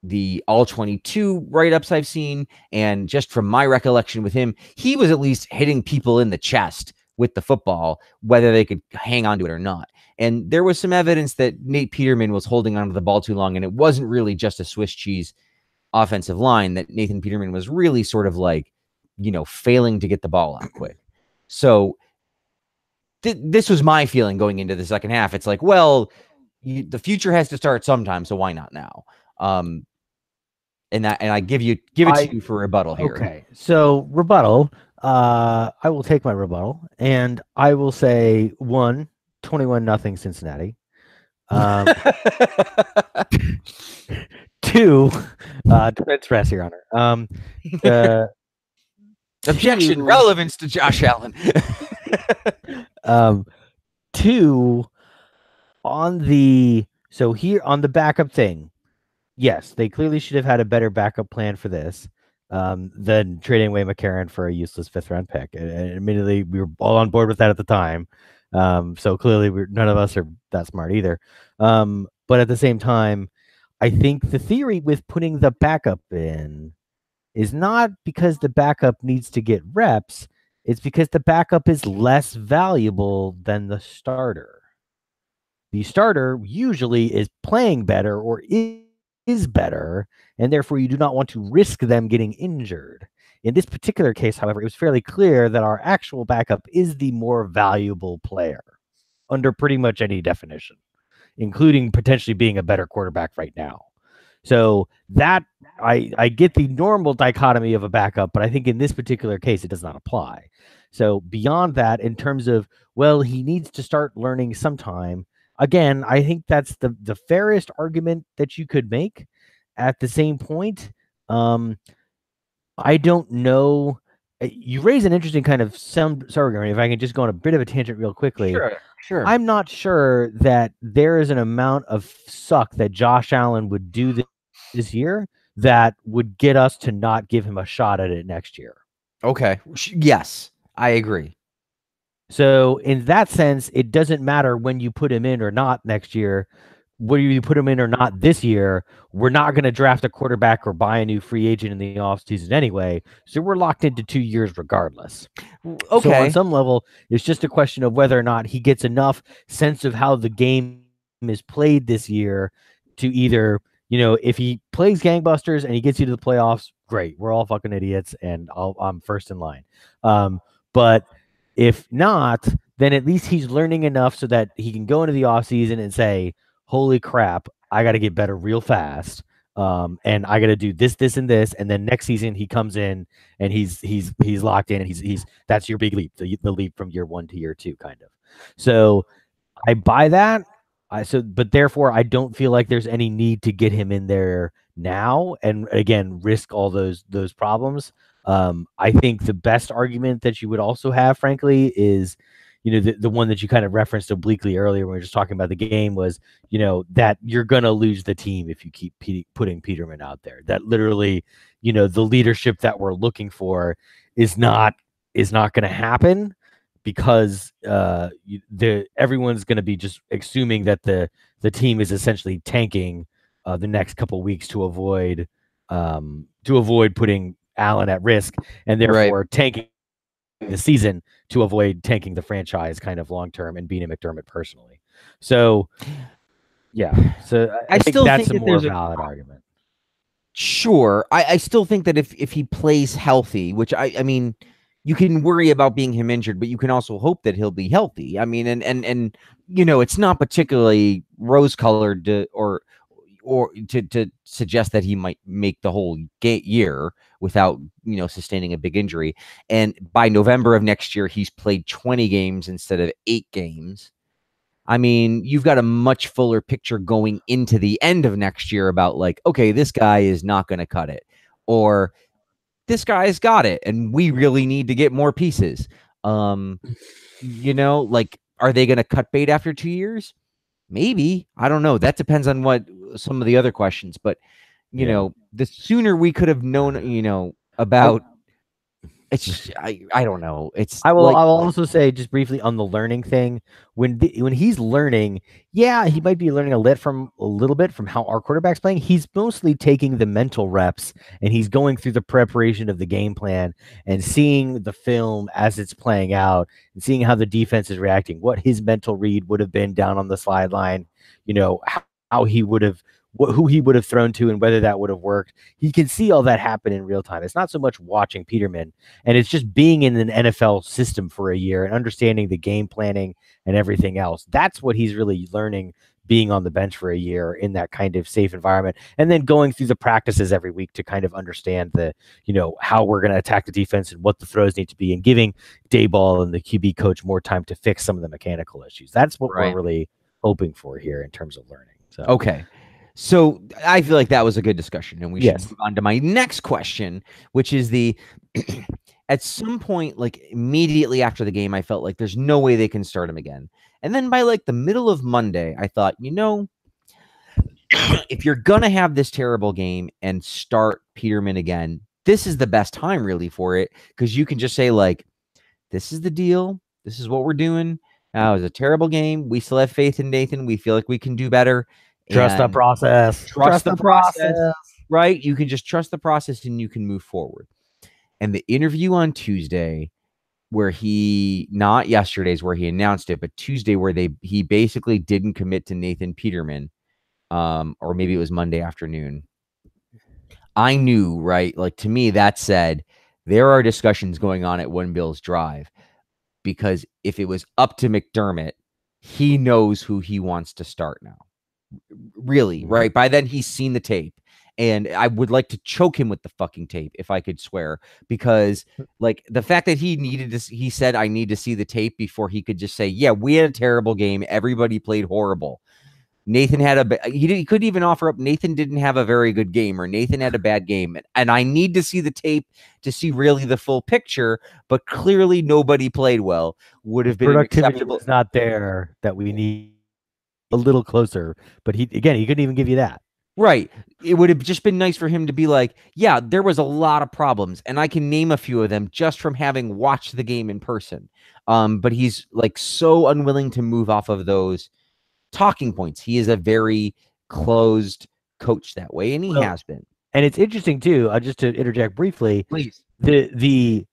the all 22 write-ups I've seen, and just from my recollection with him, he was at least hitting people in the chest with the football, whether they could hang on to it or not. And there was some evidence that Nate Peterman was holding onto the ball too long, and it wasn't really just a Swiss cheese offensive line, that Nathan Peterman was really sort of like, failing to get the ball out quick. So this was my feeling going into the second half. It's like, well, the future has to start sometime, so why not now? And I give it to you for rebuttal here. Okay, so rebuttal. I will take my rebuttal, and I will say 21-0 Cincinnati. 2, defense rest, Your Honor. Objection, relevance to Josh Allen. 2, on the backup thing. Yes, they clearly should have had a better backup plan for this than trading away McCarron for a useless 5th-round pick. And admittedly, we were all on board with that at the time. So clearly, none of us are that smart either. But at the same time, I think the theory with putting the backup in is not because the backup needs to get reps. It's because the backup is less valuable than the starter. The starter usually is playing better or is better, and therefore you do not want to risk them getting injured. In this particular case, however, it was fairly clear that our actual backup is the more valuable player under pretty much any definition, including potentially being a better quarterback right now. So that I get the normal dichotomy of a backup, but I think in this particular case it does not apply. So beyond that, in terms of, well, he needs to start learning sometime. Again, I think that's the fairest argument that you could make. At the same point, I don't know. You raise an interesting kind of sound. Sorry, if I can just go on a bit of a tangent real quickly. Sure, sure. I'm not sure that there is an amount of suck that Josh Allen would do this year that would get us to not give him a shot at it next year. Okay. Yes, I agree. So in that sense, it doesn't matter when you put him in or not next year. Whether you put him in or not this year, we're not going to draft a quarterback or buy a new free agent in the offseason anyway. So we're locked into 2 years regardless. Okay. So on some level, it's just a question of whether or not he gets enough sense of how the game is played this year to either, if he plays gangbusters and he gets you to the playoffs, great. We're all fucking idiots, and I'm first in line. But if not, then at least he's learning enough so that he can go into the offseason and say, holy crap, I got to get better real fast. And I got to do this, this, and this. And then next season he comes in and he's locked in, and he's that's your big leap, the leap from year 1 to year 2, kind of. So I buy that. But therefore I don't feel like there's any need to get him in there now and again risk all those problems. I think the best argument that you would also have, frankly, is the one that you kind of referenced obliquely earlier when we were just talking about the game was that you're gonna lose the team if you keep putting Peterman out there. That literally, the leadership that we're looking for is not going to happen because everyone's going to be just assuming that the team is essentially tanking the next couple weeks to avoid putting Allen at risk, and therefore tanking the season to avoid tanking the franchise kind of long term and beating McDermott personally. So yeah, so I think still that's think a that more there's valid argument. Sure. I still think that if he plays healthy, which I mean, you can worry about being him injured, but you can also hope that he'll be healthy. I mean, and it's not particularly rose colored or to suggest that he might make the whole year without sustaining a big injury. And by November of next year, he's played 20 games instead of 8 games. I mean, you've got a much fuller picture going into the end of next year about like, okay, this guy is not going to cut it, or this guy's got it, and we really need to get more pieces. Like, are they going to cut bait after 2 years? Maybe. I don't know. That depends on what some of the other questions, but the sooner we could have known, about it's just, I don't know. It's I will like, also say just briefly on the learning thing, when he's learning, yeah, he might be learning a little bit from how our quarterback's playing. He's mostly taking the mental reps and he's going through the preparation of the game plan and seeing the film as it's playing out and seeing how the defense is reacting, what his mental read would have been down on the sideline, how he would have who he would have thrown to and whether that would have worked. He can see all that happen in real time. It's not so much watching Peterman, and it's just being in an NFL system for a year and understanding the game planning and everything else. That's what he's really learning being on the bench for a year in that kind of safe environment, and then going through the practices every week to kind of understand how we're going to attack the defense and what the throws need to be, and giving Dayball and the QB coach more time to fix some of the mechanical issues. That's what we're really hoping for here in terms of learning. So okay. So I feel like that was a good discussion, and we should Yes. move on to my next question, which is at some point, like immediately after the game, I felt like there's no way they can start him again. And then by like the middle of Monday, I thought, if you're going to have this terrible game and start Peterman again, this is the best time really for it, because you can just say like, this is the deal. This is what we're doing. It was a terrible game. We still have faith in Nathan. We feel like we can do better. Trust the process. Trust the process. Right? You can just trust the process and you can move forward. And the interview on Tuesday, where not yesterday's where he announced it, but Tuesday where he basically didn't commit to Nathan Peterman, or maybe it was Monday afternoon. I knew, right? Like, to me, that said, there are discussions going on at One Bills Drive, because if it was up to McDermott, he knows who he wants to start now. Really, right? By then he's seen the tape and I would like to choke him with the fucking tape if I could swear, because like the fact that he said I need to see the tape before he could just say, yeah, we had a terrible game, everybody played horrible. Nathan had he couldn't even offer up Nathan didn't have a very good game, or Nathan had a bad game. And I need to see the tape to see really the full picture, but clearly nobody played well. Would have been an Productivity acceptable. was not there that we need a little closer, but he couldn't even give you that. Right. It would have just been nice for him to be like, yeah, there was a lot of problems, and I can name a few of them just from having watched the game in person. But he's like so unwilling to move off of those talking points. He is a very closed coach that way, and he has been. And it's interesting too. Just to interject briefly, Please. The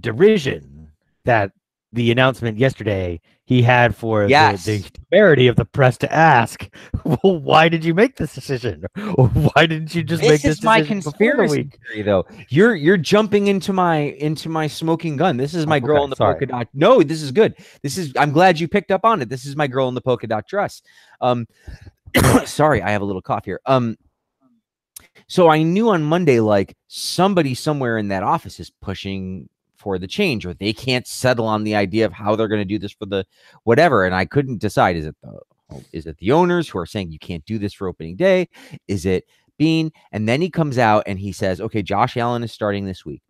derision that the announcement yesterday he had for the temerity of the press to ask, well, why did you make this decision, or why didn't you just make this decision? My conspiracy theory, though. You're jumping into my smoking gun. This is my girl in the polka dot. No, this is good. I'm glad you picked up on it. This is my girl in the polka dot dress. Sorry, I have a little cough here. So I knew on Monday, like, somebody somewhere in that office is pushing for the change, or they can't settle on the idea of how they're going to do this for the whatever. And I couldn't decide. Is it the owners who are saying you can't do this for opening day? Is it Bean? And then he comes out and he says, okay, Josh Allen is starting this week.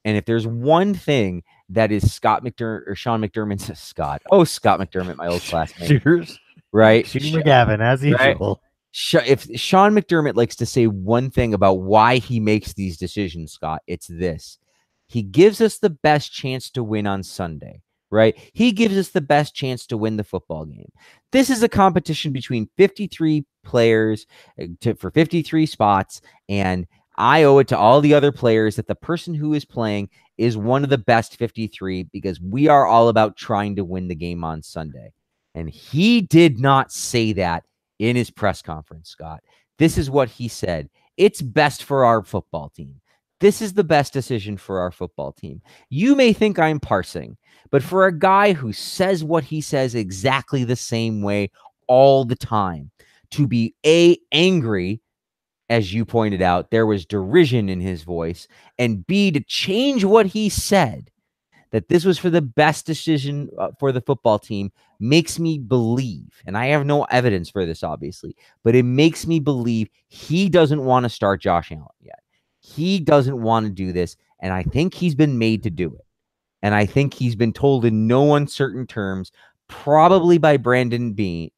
And if there's one thing that is Sean McDermott's Scott McDermott, my old classmate, Shooters, right? Shooter McGavin, as usual. If Sean McDermott likes to say one thing about why he makes these decisions, Scott, it's this. He gives us the best chance to win on Sunday, right? He gives us the best chance to win the football game. This is a competition between 53 players for 53 spots, and I owe it to all the other players that the person who is playing is one of the best 53, because we are all about trying to win the game on Sunday. And he did not say that in his press conference, Scott. This is what he said. It's best for our football team. This is the best decision for our football team. You may think I'm parsing, but for a guy who says what he says exactly the same way all the time, to be angry, as you pointed out, there was derision in his voice, and B, to change what he said, that this was for the best decision for the football team, makes me believe, and I have no evidence for this, obviously, but it makes me believe he doesn't want to start Josh Allen yet. He doesn't want to do this, and I think he's been made to do it. And I think he's been told in no uncertain terms, probably by Brandon Bean.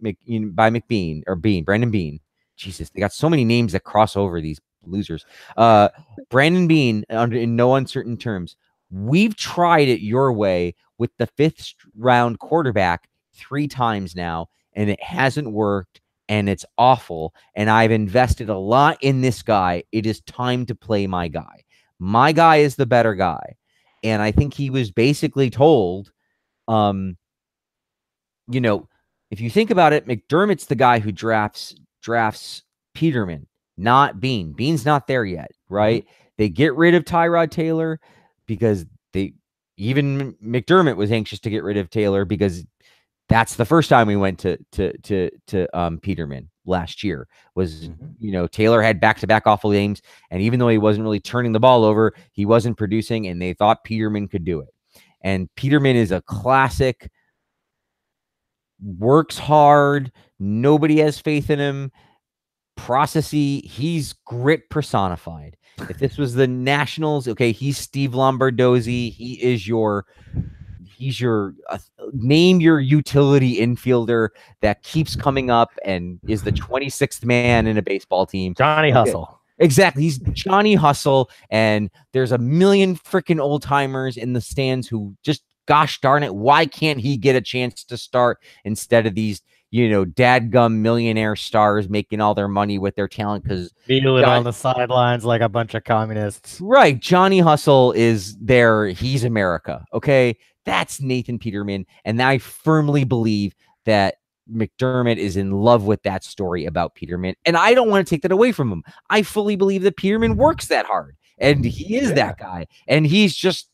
Jesus, they got so many names that cross over, these losers. Brandon Bean, in no uncertain terms. We've tried it your way with the 5th round quarterback 3 times now, and it hasn't worked, and it's awful. And I've invested a lot in this guy. It is time to play my guy. My guy is the better guy. And I think he was basically told, if you think about it, McDermott's the guy who drafts Peterman, not Bean. Bean's not there yet, right? Mm-hmm. They get rid of Tyrod Taylor because even McDermott was anxious to get rid of Taylor, because that's the first time we went to Peterman last year. Was Taylor had back-to-back awful games, and even though he wasn't really turning the ball over, he wasn't producing, and they thought Peterman could do it. And Peterman is a classic, works hard, nobody has faith in him, processy. He's grit personified. If this was the Nationals, okay, he's Steve Lombardozzi. He's your name your utility infielder that keeps coming up and is the 26th man in a baseball team. Johnny Hustle. Exactly. He's Johnny Hustle. And there's a million freaking old timers in the stands who just, gosh darn it, why can't he get a chance to start instead of these, dadgum millionaire stars making all their money with their talent? Because kneeling on the sidelines like a bunch of communists. Right. Johnny Hustle is there. He's America. Okay. That's Nathan Peterman. And I firmly believe that McDermott is in love with that story about Peterman. And I don't want to take that away from him. I fully believe that Peterman works that hard. And he is that guy. And he's just,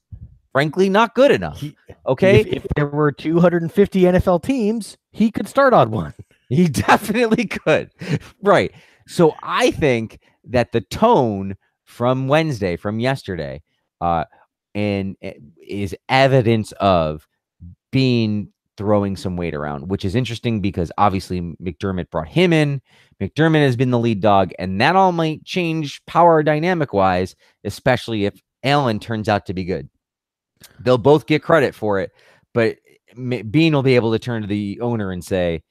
frankly, not good enough. Okay. If there were 250 NFL teams, he could start on one. He definitely could. Right. So I think that the tone from Wednesday, from yesterday, uh, and is evidence of Bean throwing some weight around, which is interesting because obviously McDermott brought him in. McDermott has been the lead dog, and that all might change power dynamic wise, especially if Allen turns out to be good. They'll both get credit for it, but Bean will be able to turn to the owner and say,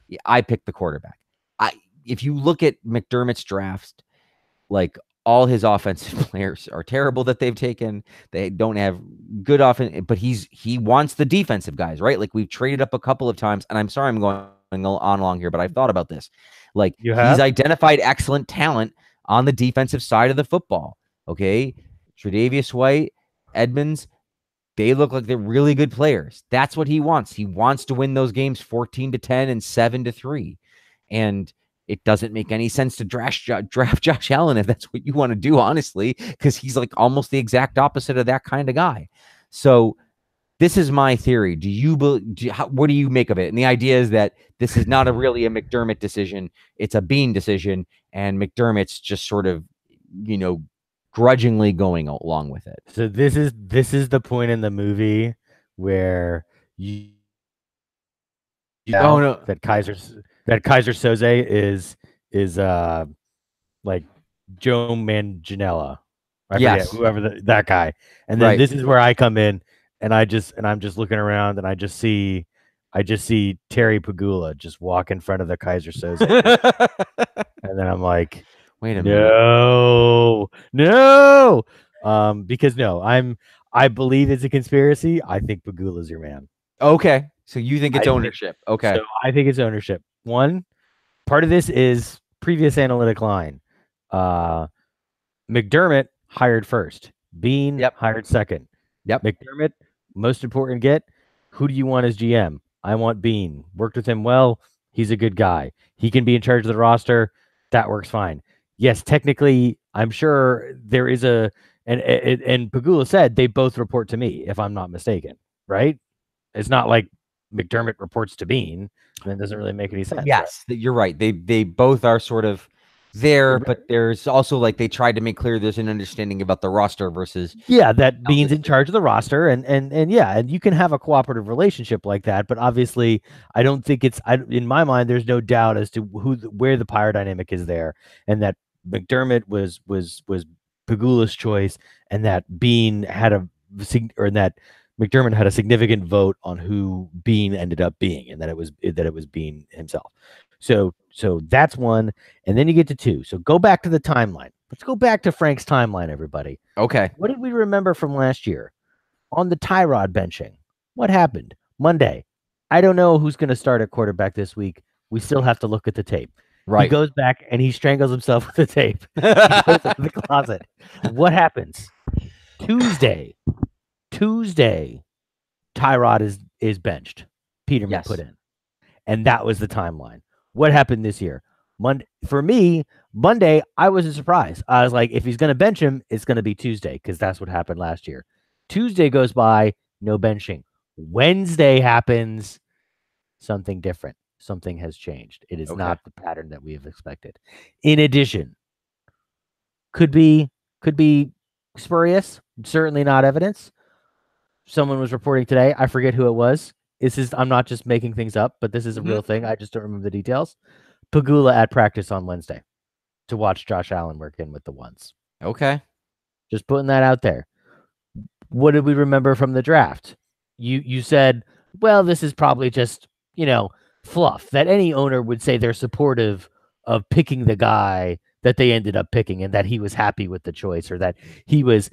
yeah, I picked the quarterback. If you look at McDermott's draft, like all his offensive players are terrible that they've taken. They don't have good offense, but he wants the defensive guys, right? Like we've traded up a couple of times, and I'm sorry I'm going on along here, but I've thought about this. Like he's identified excellent talent on the defensive side of the football. Okay, Tre'Davious White, Edmonds, they look like they're really good players. That's what he wants. He wants to win those games 14-10 and 7-3. And it doesn't make any sense to draft Josh Allen if that's what you want to do, honestly, because he's like almost the exact opposite of that kind of guy. So this is my theory. What do you make of it? And the idea is that this is not really a McDermott decision. It's a Bean decision. And McDermott's just sort of, grudgingly going along with it. So this is the point in the movie where you no. that Kaiser Soze is like Joe Manganiello. I forget whoever that guy. And then this is where I come in and I'm just looking around and I just see Terry Pagula just walk in front of the Kaiser Soze. And then I'm like, wait a minute. No. Because I believe it's a conspiracy. I think Pagula's your man. Okay. So you think it's ownership. Okay. So I think it's ownership. One, part of this is previous analytic line. McDermott hired first. Bean hired second. Yep. McDermott, most important get. Who do you want as GM? I want Bean. Worked with him well. He's a good guy. He can be in charge of the roster. That works fine. Yes, technically, I'm sure there is and Pagula said they both report to me, if I'm not mistaken, right? It's not like McDermott reports to Bean. That doesn't really make any sense. Yes, right? You're right. They both are sort of there, but there's also like they tried to make clear there's an understanding about the roster versus that Bean's in charge of the roster, and you can have a cooperative relationship like that, but obviously I don't think in my mind there's no doubt as to where the power dynamic is there, and that McDermott was Pagula's choice, and that Bean that McDermott had a significant vote on who Bean ended up being, and that it was Bean himself. So that's one, and then you get to two. So go back to the timeline. Let's go back to Frank's timeline, everybody. Okay. What did we remember from last year? On the Tyrod benching, what happened? Monday. I don't know who's going to start at quarterback this week. We still have to look at the tape. Right. He goes back and he strangles himself with the tape. He goes to the closet. What happens? Tuesday, Tyrod is benched. Peterman put in. And that was the timeline. What happened this year? For me, Monday, I wasn't surprised. I was like, if he's going to bench him, it's going to be Tuesday because that's what happened last year. Tuesday goes by, no benching. Wednesday happens, something different. Something has changed. It is not the pattern that we have expected. In addition, could be spurious, certainly not evidence. Someone was reporting today, I forget who it was. I'm not just making things up, but this is a real thing. I just don't remember the details. Pagula at practice on Wednesday to watch Josh Allen work in with the ones. Okay. Just putting that out there. What did we remember from the draft? You said, well, this is probably just, fluff, that any owner would say they're supportive of picking the guy that they ended up picking and that he was happy with the choice, or that he's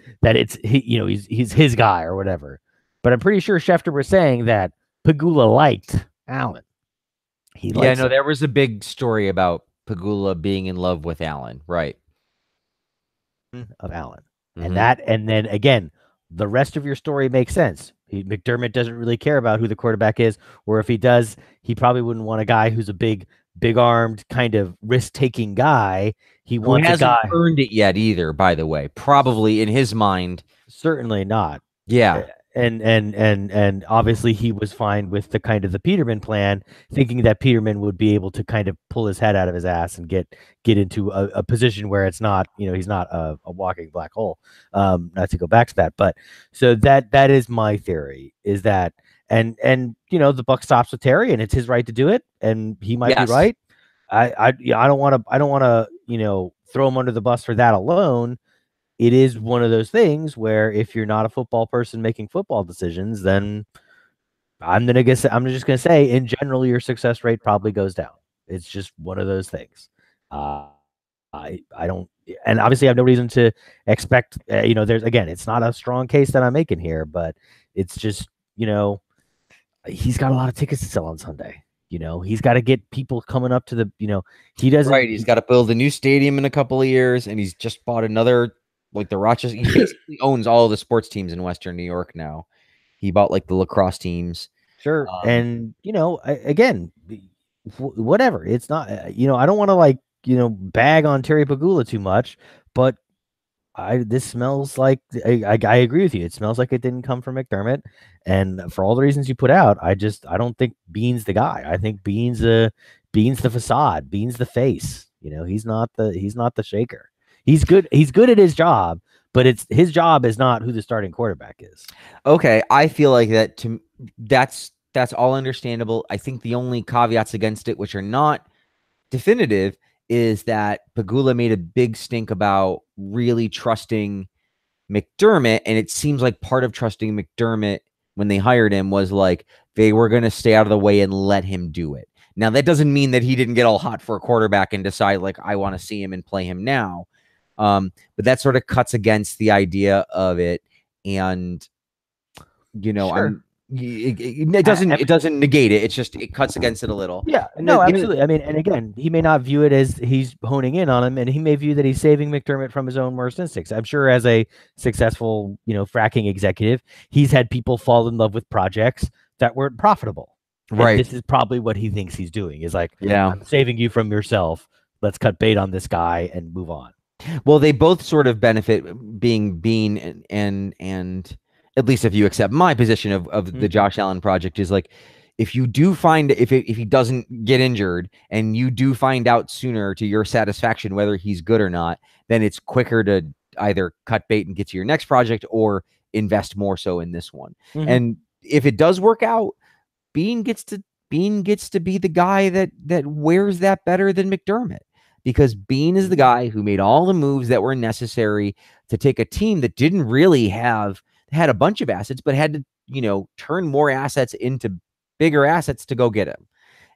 his guy or whatever. But I'm pretty sure Schefter was saying that Pagula liked Allen. There was a big story about Pagula being in love with Allen, right? Of Allen. Mm-hmm. And then again, the rest of your story makes sense. McDermott doesn't really care about who the quarterback is, or if he does, he probably wouldn't want a guy who's a big-armed kind of risk-taking guy. He wants a guy earned it yet either, by the way. Probably in his mind. Certainly not. Yeah. and obviously he was fine with the kind of the Peterman plan, thinking that Peterman would be able to kind of pull his head out of his ass and get into a position where it's not, he's not a walking black hole. Not to go back to that, but so that is my theory, is that, and the buck stops with Terry, and it's his right to do it, and he might be Yes. right. Yeah, I don't want to throw him under the bus for that alone. It is one of those things where if you're not a football person making football decisions, then I'm just gonna say, in general, your success rate probably goes down. It's just one of those things. Uh, I don't, and obviously I have no reason to expect. There's, again, it's not a strong case that I'm making here, but it's just, he's got a lot of tickets to sell on Sunday. He's got to get people coming up to the. He doesn't. Right. He's got to build a new stadium in a couple of years, and he's just bought another, like the Rochester. He basically owns all the sports teams in Western New York now. He bought like the lacrosse teams. Sure, and again, whatever. It's not. I don't want to bag on Terry Pagula too much, but this smells like, I agree with you. It smells like it didn't come from McDermott, and for all the reasons you put out, I don't think Bean's the guy. I think Bean's the facade. Bean's the face. He's not the shaker. He's good. He's good at his job, but his job is not who the starting quarterback is. Okay, I feel like that's all understandable. I think the only caveats against it, which are not definitive, is that Pagula made a big stink about really trusting McDermott, and it seems like part of trusting McDermott when they hired him was like they were going to stay out of the way and let him do it. Now, that doesn't mean that he didn't get all hot for a quarterback and decide, like, I want to see him and play him now. But that sort of cuts against the idea of it. And, Sure. it doesn't negate it. It's just, it cuts against it a little. Yeah, And no, absolutely. I mean, and again, he may not view it as he's honing in on him, and he may view that he's saving McDermott from his own worst instincts. I'm sure as a successful, fracking executive, he's had people fall in love with projects that weren't profitable. Right. And this is probably what he thinks he's doing, is like, Yeah. I'm saving you from yourself. Let's cut bait on this guy and move on. Well, they both sort of benefit being Bean and at least if you accept my position of the Josh Allen project, is like, if you do find, if he doesn't get injured and you do find out sooner to your satisfaction whether he's good or not, then it's quicker to either cut bait and get to your next project or invest more so in this one. And if it does work out, Bean gets to be the guy that wears that better than McDermott, because Bean is the guy who made all the moves that were necessary to take a team that didn't really had a bunch of assets, but had to, turn more assets into bigger assets to go get him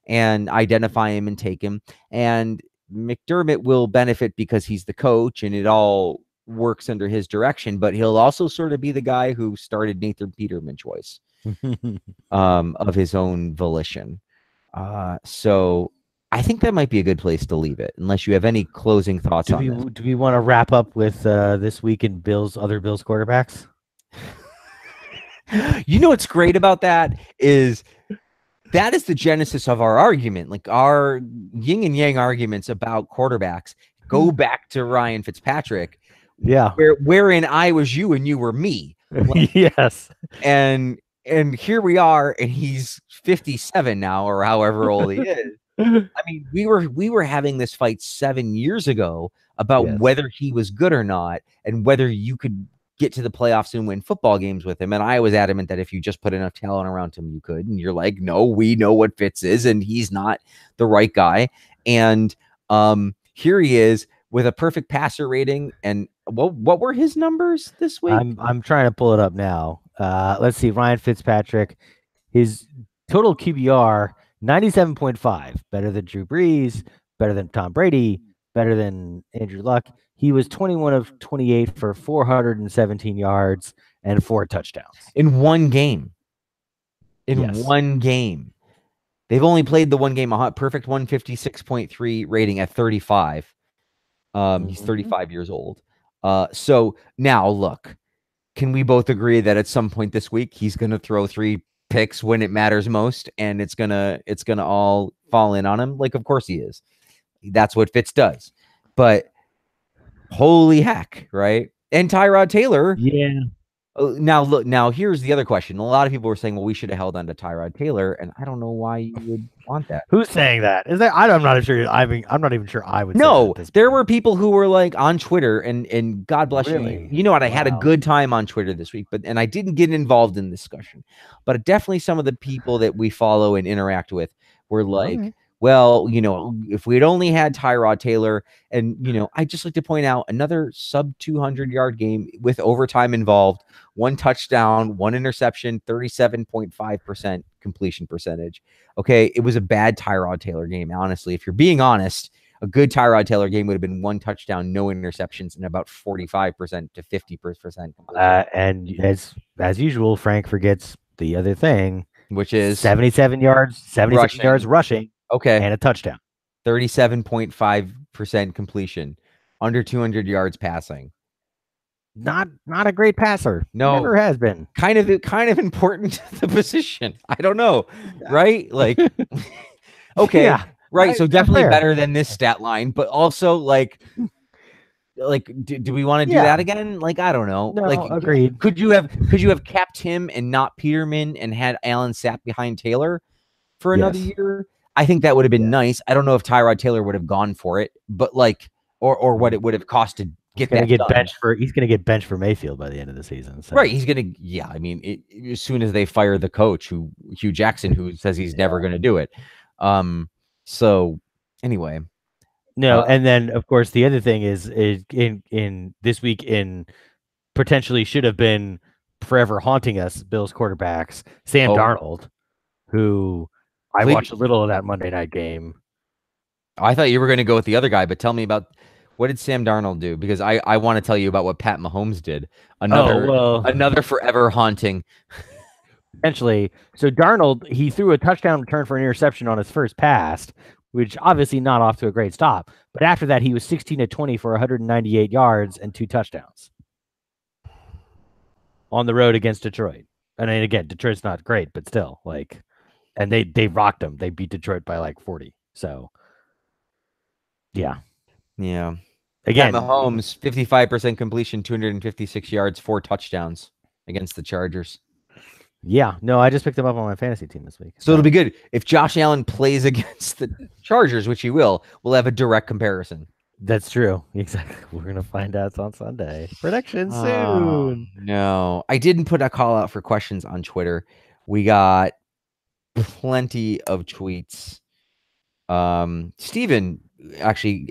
and identify him and take him. And McDermott will benefit because he's the coach and it all works under his direction, but he'll also sort of be the guy who started Nathan Peterman choice of his own volition. So I think that might be a good place to leave it, unless you have any closing thoughts on this. Do we want to wrap up with this week in other Bills quarterbacks? What's great about that is the genesis of our argument. Like, our yin and yang arguments about quarterbacks go back to Ryan Fitzpatrick. Yeah. Wherein I was you and you were me. Like, yes. And here we are, and he's 57 now, or however old he is. I mean, we were having this fight 7 years ago about whether he was good or not, and whether you could get to the playoffs and win football games with him. And I was adamant that if you just put enough talent around him, you could. And you're like, no, we know what Fitz is, and he's not the right guy. And here he is with a perfect passer rating. And what were his numbers this week? I'm trying to pull it up now. Let's see. Ryan Fitzpatrick, his total QBR 97.5, better than Drew Brees, better than Tom Brady, better than Andrew Luck. He was 21 of 28 for 417 yards and 4 touchdowns in one game. One game. They've only played the one game, a perfect 156.3 rating at 35. He's 35 years old. So now look, can we both agree that at some point this week he's going to throw 3 picks when it matters most, and it's gonna all fall in on him? Like, of course he is. That's what Fitz does. But holy heck, right? And Tyrod Taylor, Now look, now here's the other question. A lot of people were saying, well, we should have held on to Tyrod Taylor, and I don't know why you would want that. Who's saying that? Is that I'm not sure. I'm not even sure I would say that No, at this there point. were people who were like on Twitter, and God bless you. Really? You know what? I had a Wow. good time on Twitter this week, and I didn't get involved in the discussion. But definitely some of the people that we follow and interact with were like, Okay. well, if we had only had Tyrod Taylor, and I just like to point out another sub 200-yard game with overtime involved, 1 touchdown, 1 interception, 37.5% completion percentage. Okay, it was a bad Tyrod Taylor game, honestly. If you're being honest, a good Tyrod Taylor game would have been 1 touchdown, no interceptions, and about 45% to 50% completion. And as usual, Frank forgets the other thing, Which is 77 yards rushing, Okay, and a touchdown. 37.5% completion, under 200 yards passing. Not a great passer. No, Never has been. Kind of important to the position. I don't know, right? Like, okay, Yeah, right. So definitely fair. better than this stat line, but also like do we want to do that again? Like, I don't know. No, Like, agreed. Could you have kept him and not Peterman and had Allen sat behind Taylor for another Yes. year? I think that would have been nice. I don't know if Tyrod Taylor would have gone for it, but or what it would have cost to get that done. He's gonna get benched for Mayfield by the end of the season. So. Right. He's gonna. Yeah. I mean, as soon as they fire the coach, Hugh Jackson, who says he's never going to do it. So anyway. No, and then of course the other thing is in this week in potentially should have been forever haunting us Bills quarterbacks Sam Darnold, who I watched a little of that Monday night game. I thought you were going to go with the other guy, but tell me about what did Sam Darnold do? Because I want to tell you about what Pat Mahomes did. Another forever haunting. Potentially. So Darnold, he threw a touchdown return for an interception on his first pass, which obviously not off to a great stop. But after that, he was 16-20 for 198 yards and 2 touchdowns on the road against Detroit. And then again, Detroit's not great, but still, and they rocked them. They beat Detroit by like 40. So, yeah. Yeah. Again, Pat Mahomes, 55% completion, 256 yards, 4 touchdowns against the Chargers. Yeah. No, I just picked him up on my fantasy team this week. So it'll be good. If Josh Allen plays against the Chargers, which he will, we'll have a direct comparison. That's true. Exactly. We're going to find out on Sunday. Prediction soon. No, I didn't put a call out for questions on Twitter. We got plenty of tweets. Steven actually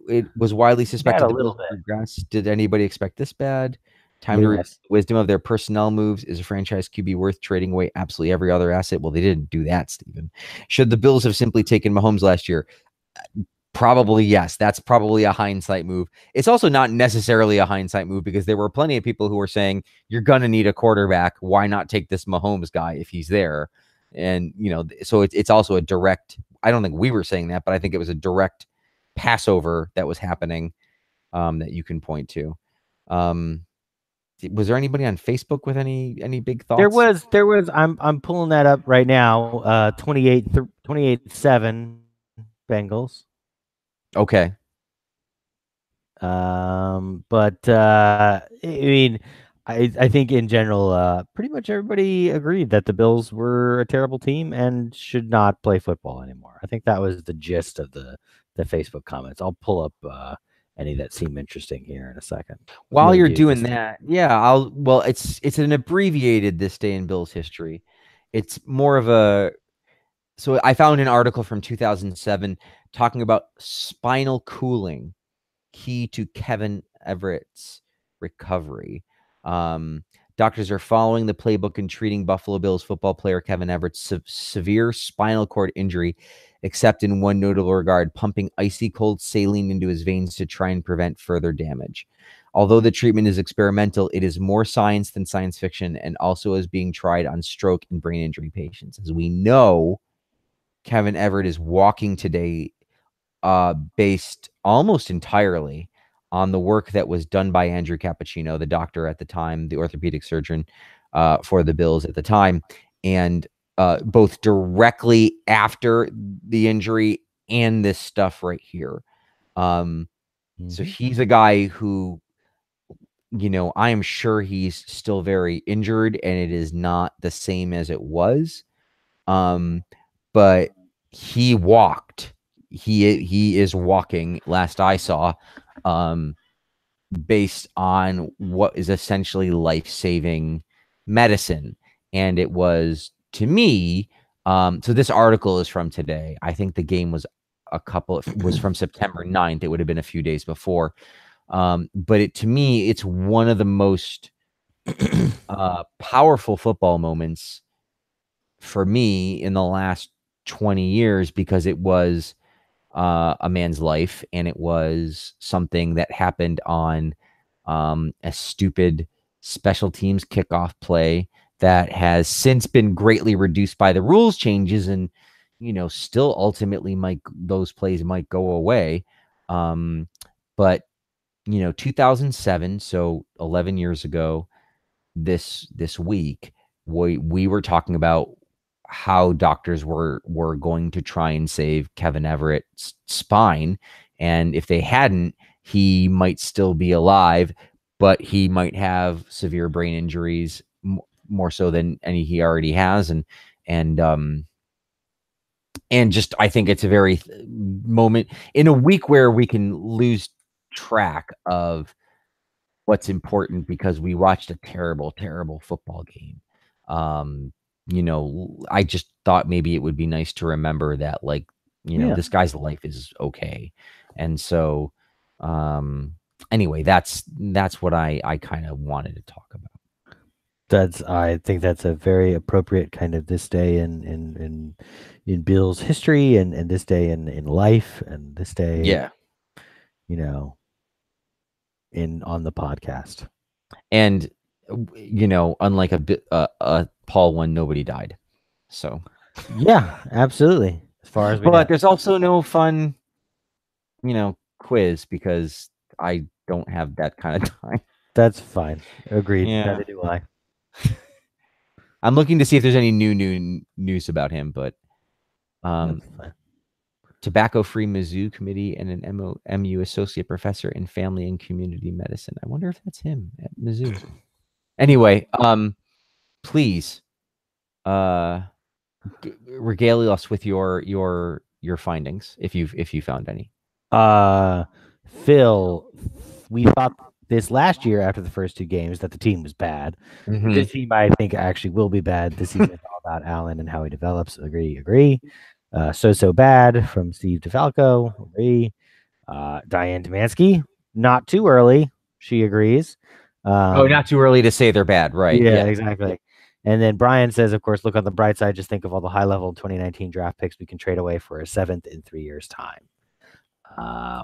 it was widely suspected to regress. Did anybody expect this bad? Time to realize the wisdom of their personnel moves. Is a franchise QB worth trading away absolutely every other asset? Well, they didn't do that, Steven. Should the Bills have simply taken Mahomes last year? Probably yes. That's probably a hindsight move. It's also not necessarily a hindsight move because there were plenty of people who were saying you're going to need a quarterback. Why not take this Mahomes guy if he's there? And, so it's also a direct, I don't think we were saying that, but I think it was a direct passover that was happening that you can point to. Was there anybody on Facebook with any big thoughts? There was. I'm pulling that up right now. 28-7 Bengals. Okay. But I mean, I think in general, pretty much everybody agreed that the Bills were a terrible team and should not play football anymore. I think that was the gist of the Facebook comments. I'll pull up any that seem interesting here in a second. While you're doing that, yeah, it's an abbreviated this day in Bills history. It's more of so I found an article from 2007 talking about spinal cooling, key to Kevin Everett's recovery. Doctors are following the playbook and treating Buffalo Bills football player Kevin Everett's severe spinal cord injury, except in one notable regard, pumping icy cold saline into his veins to try and prevent further damage. Although the treatment is experimental, it is more science than science fiction and also is being tried on stroke and brain injury patients. As we know, Kevin Everett is walking today based almost entirely on the work that was done by Andrew Cappuccino, the doctor at the time, the orthopedic surgeon for the Bills at the time, and both directly after the injury and this stuff right here. So he's a guy who I am sure he's still very injured and it is not the same as it was. But he walked. He is walking, last I saw, um, based on what is essentially life-saving medicine. And it was, to me, so this article is from today. I think the game was was from September 9th. It would have been a few days before. But to me, it's one of the most powerful football moments for me in the last 20 years, because it was a man's life, and it was something that happened on a stupid special teams kickoff play that has since been greatly reduced by the rules changes, and still ultimately those plays might go away. But 2007, so 11 years ago this week, we were talking about how doctors were going to try and save Kevin Everett's spine, and if they hadn't, he might still be alive, but he might have severe brain injuries, more so than any he already has. And just, I think it's a very moment in a week where we can lose track of what's important because we watched a terrible, terrible football game. I just thought maybe it would be nice to remember that, like, Yeah. this guy's life is okay. And so, anyway, that's what I kind of wanted to talk about. I think that's a very appropriate kind of this day in Bill's history, and this day in life, and this day, Yeah. on the podcast. And, unlike a Paul one, nobody died. So, Yeah, absolutely. As far as we know. but there's also no fun, quiz, because I don't have that kind of time. That's fine. Agreed. Yeah. Neither do I. I'm looking to see if there's any new news about him, but That's fine. Tobacco-Free Mizzou Committee and an MU associate professor in family and community medicine. I wonder if that's him at Mizzou. Anyway, please, regale us with your findings, if you found any. Phil, we thought this last year after the first two games that the team was bad. Mhm. This team, I think, actually will be bad this season. It's all about Allen and how he develops. Agree. So bad from Steve DeFalco. Agree. Diane Demansky, not too early. She agrees. Not too early to say they're bad, right? Yeah, exactly. And then Brian says, of course, look on the bright side. Just think of all the high-level 2019 draft picks we can trade away for a seventh in 3 years' time.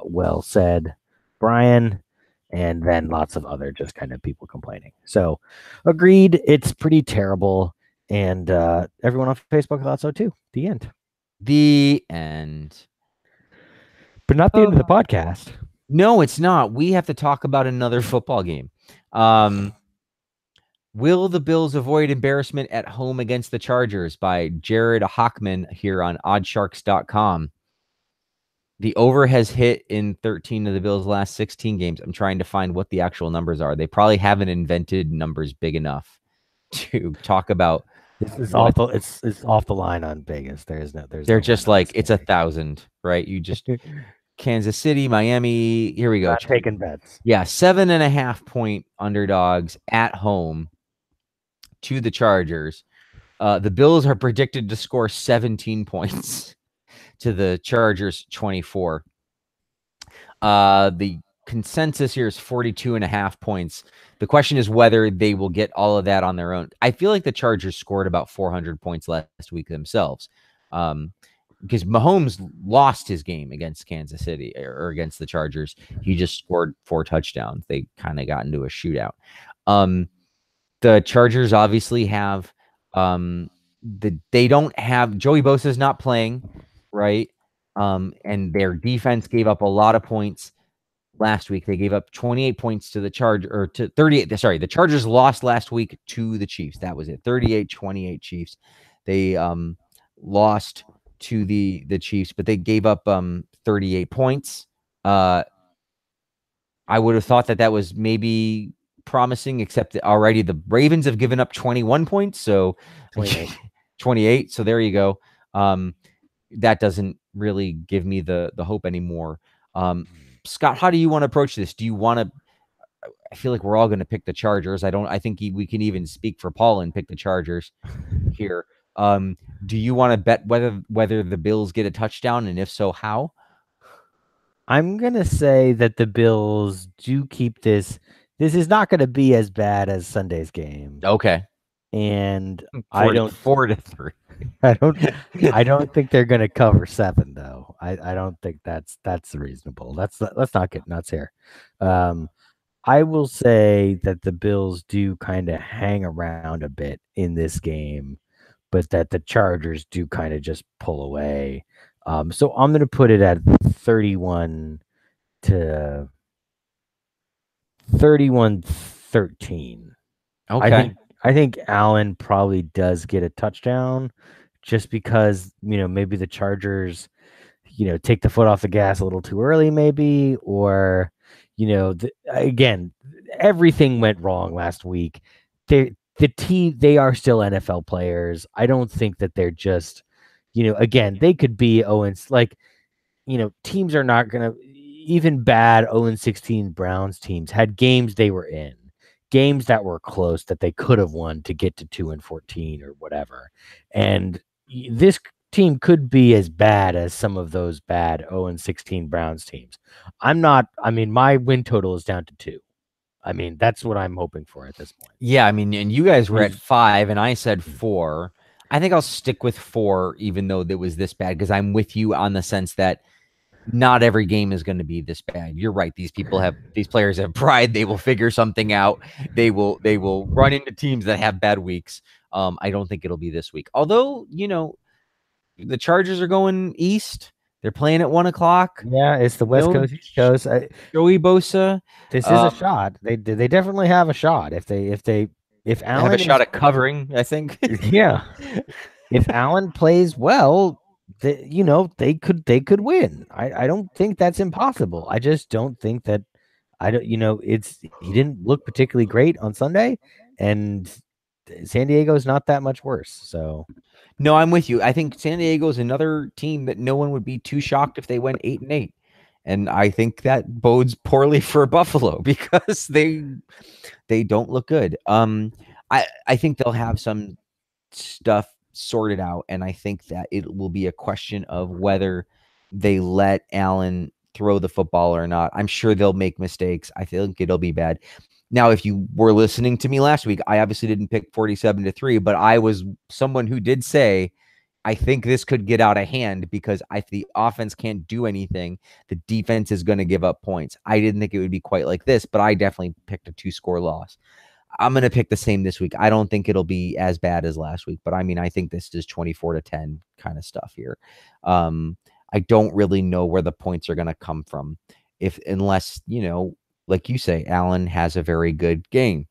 Well said, Brian. And then lots of other just kind of people complaining. So, agreed. It's pretty terrible. And everyone on Facebook thought so too. The end. The end. But not the end of the podcast. No, it's not. We have to talk about another football game. Will the Bills avoid embarrassment at home against the Chargers, by Jared Hockman here on oddsharks.com. The over has hit in 13 of the Bills' last 16 games. I'm trying to find what the actual numbers are. They probably haven't invented numbers big enough to talk about. It's off the line on Vegas. They're just like, it's 1,000, right? You just Kansas City, Miami. Here we go. Not taking bets. Yeah, 7.5 point underdogs at home to the Chargers. The Bills are predicted to score 17 points to the Chargers 24. The consensus here is 42.5 points. The question is whether they will get all of that on their own. I feel like the Chargers scored about 400 points last week themselves, because Mahomes lost his game against Kansas City, or against the Chargers. He just scored 4 touchdowns. They kind of got into a shootout. The Chargers obviously have they don't have Joey Bosa's not playing, right? And their defense gave up a lot of points last week. They gave up 28 points to the to 38. Sorry, the Chargers lost last week to the Chiefs. That was it. 38-28 Chiefs. They lost to the Chiefs, but they gave up 38 points. I would have thought that was maybe promising, except that already the Ravens have given up 21 points, so 28. 28. So there you go. That doesn't really give me the hope anymore. Scott, how do you want to approach this? Do you want to? I feel like we're all going to pick the Chargers. I think we can even speak for Paul and pick the Chargers here. Do you want to bet whether the Bills get a touchdown, and if so, how? I'm gonna say that the Bills do keep this. This is not gonna be as bad as Sunday's game, Okay, and I 40, don't, 4-3. I don't, I don't think they're gonna cover 7 though. I don't think that's reasonable. Let's not get nuts here. Um, I will say that the Bills do kind of hang around a bit in this game, but that the Chargers do kind of just pull away. So I'm gonna put it at 31 to 31-13. Okay. I think Allen probably does get a touchdown just because, maybe the Chargers, take the foot off the gas a little too early maybe, or again, everything went wrong last week. The team, they are still NFL players. I don't think that they're just, again, they could be Owens, like, teams are not going to, even bad 0-16 Browns teams had games they were in, games that were close that they could have won to get to 2-14 or whatever. And this team could be as bad as some of those bad 0-16 Browns teams. My win total is down to 2. That's what I'm hoping for at this point. Yeah, and you guys were at 5, and I said 4. I think I'll stick with 4, even though it was this bad, because I'm with you on the sense that not every game is going to be this bad. You're right. These players have pride. They will figure something out. They will run into teams that have bad weeks. I don't think it'll be this week. Although, the Chargers are going east. They're playing at 1:00. Yeah, it's the West Coast, East Coast. Joey Bosa. This is a shot. They definitely have a shot if Allen have a shot at covering, I think. Yeah. If Allen plays well, they could win. I don't think that's impossible. I just don't think that he didn't look particularly great on Sunday, and San Diego's not that much worse. So no, I'm with you. I think San Diego is another team that no one would be too shocked if they went 8-8. And I think that bodes poorly for Buffalo because they don't look good. I think they'll have some stuff sorted out, and I think that it will be a question of whether they let Allen throw the football or not. I'm sure they'll make mistakes. I think it'll be bad. Now, if you were listening to me last week, I obviously didn't pick 47-3, but I was someone who did say I think this could get out of hand because if the offense can't do anything, the defense is going to give up points. I didn't think it would be quite like this, but I definitely picked a 2-score loss. I'm going to pick the same this week. I don't think it'll be as bad as last week, but I think this is 24-10 kind of stuff here. I don't really know where the points are going to come from unless, like you say, Allen has a very good game.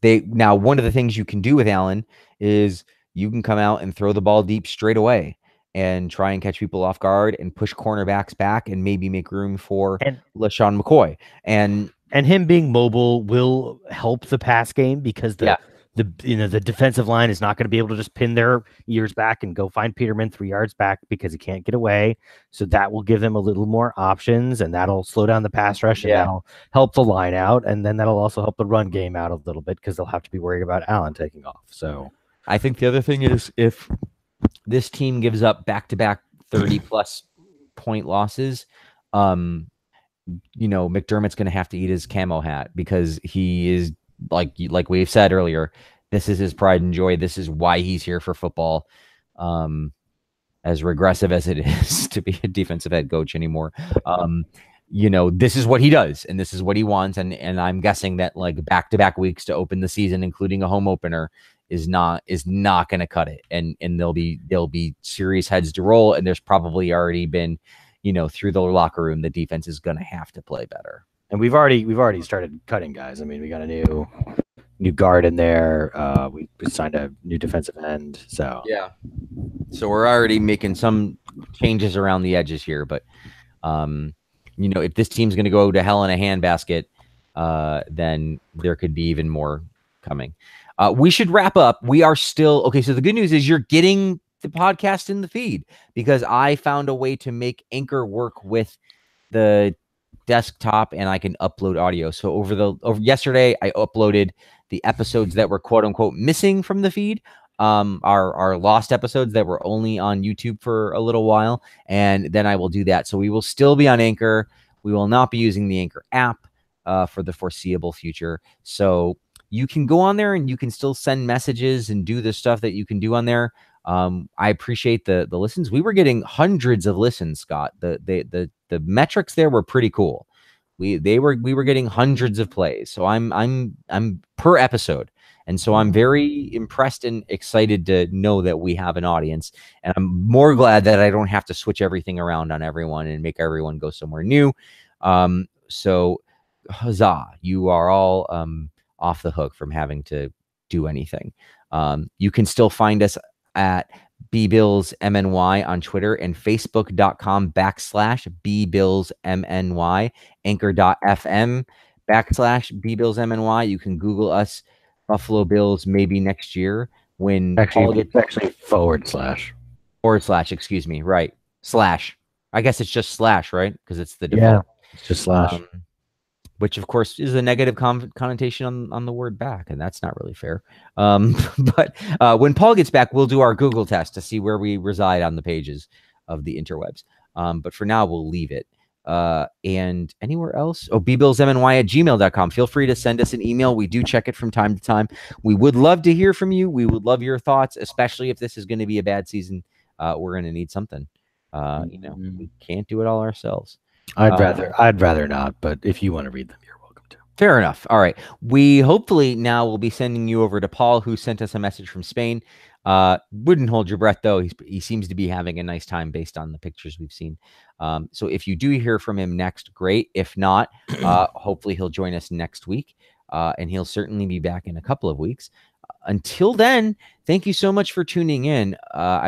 Now, one of the things you can do with Allen is you can come out and throw the ball deep straight away and try and catch people off guard and push cornerbacks back and maybe make room for LaShawn McCoy. And him being mobile will help the pass game because the defensive line is not going to be able to just pin their ears back and go find Peterman 3 yards back because he can't get away. So that will give them a little more options, and that'll slow down the pass rush, and that'll help the line out, and then that'll also help the run game out a little bit because they'll have to be worried about Allen taking off. So I think the other thing is if this team gives up back-to-back 30-plus point losses, McDermott's going to have to eat his camo hat because he is, like we've said earlier, this is his pride and joy. This is why he's here for football. As regressive as it is to be a defensive head coach anymore, this is what he does and this is what he wants. And I'm guessing that like back-to-back weeks to open the season, including a home opener, is not going to cut it. And there'll be serious heads to roll. And there's probably already been, through the locker room, the defense is going to have to play better. And we've already started cutting guys. We got a new guard in there. We signed a new defensive end. So yeah. So we're already making some changes around the edges here. But if this team's going to go to hell in a handbasket, then there could be even more coming. We should wrap up. We are still okay. So the good news is you're getting the podcast in the feed because I found a way to make Anchor work with the desktop and I can upload audio. So over yesterday, I uploaded the episodes that were quote unquote missing from the feed. Our lost episodes that were only on YouTube for a little while, and then I will do that. So we will still be on Anchor. We will not be using the Anchor app for the foreseeable future. So you can go on there and you can still send messages and do the stuff that you can do on there. I appreciate the listens. We were getting hundreds of listens, Scott. The metrics there were pretty cool. We were getting hundreds of plays. So I'm per episode. And so I'm very impressed and excited to know that we have an audience. And I'm more glad that I don't have to switch everything around on everyone and make everyone go somewhere new. So huzzah, you are all off the hook from having to do anything. You can still find us at bbillsmny on Twitter and facebook.com/bbillsmny, anchor.fm/bbillsmny. You can Google us, Buffalo Bills, maybe next year when Paul Actually, gets actually // excuse me, right. Slash. I guess it's just slash, right? Because it's the Yeah, default. it's just /. Which of course is a negative connotation on the word back, and that's not really fair. But when Paul gets back, we'll do our Google test to see where we reside on the pages of the interwebs. But for now, we'll leave it. And anywhere else? Oh, bbillsmny@gmail.com. Feel free to send us an email. We do check it from time to time. We would love to hear from you. We would love your thoughts, especially if this is going to be a bad season. We're going to need something. We can't do it all ourselves. I'd rather not, but if you want to read them, you're welcome to. Fair enough. All right. We hopefully now will be sending you over to Paul, who sent us a message from Spain. Wouldn't hold your breath, though. He seems to be having a nice time based on the pictures we've seen. So if you do hear from him next, great. If not, hopefully he'll join us next week, and he'll certainly be back in a couple of weeks. Until then, thank you so much for tuning in.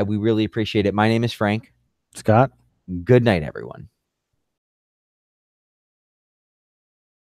We really appreciate it. My name is Frank. Scott. Good night, everyone.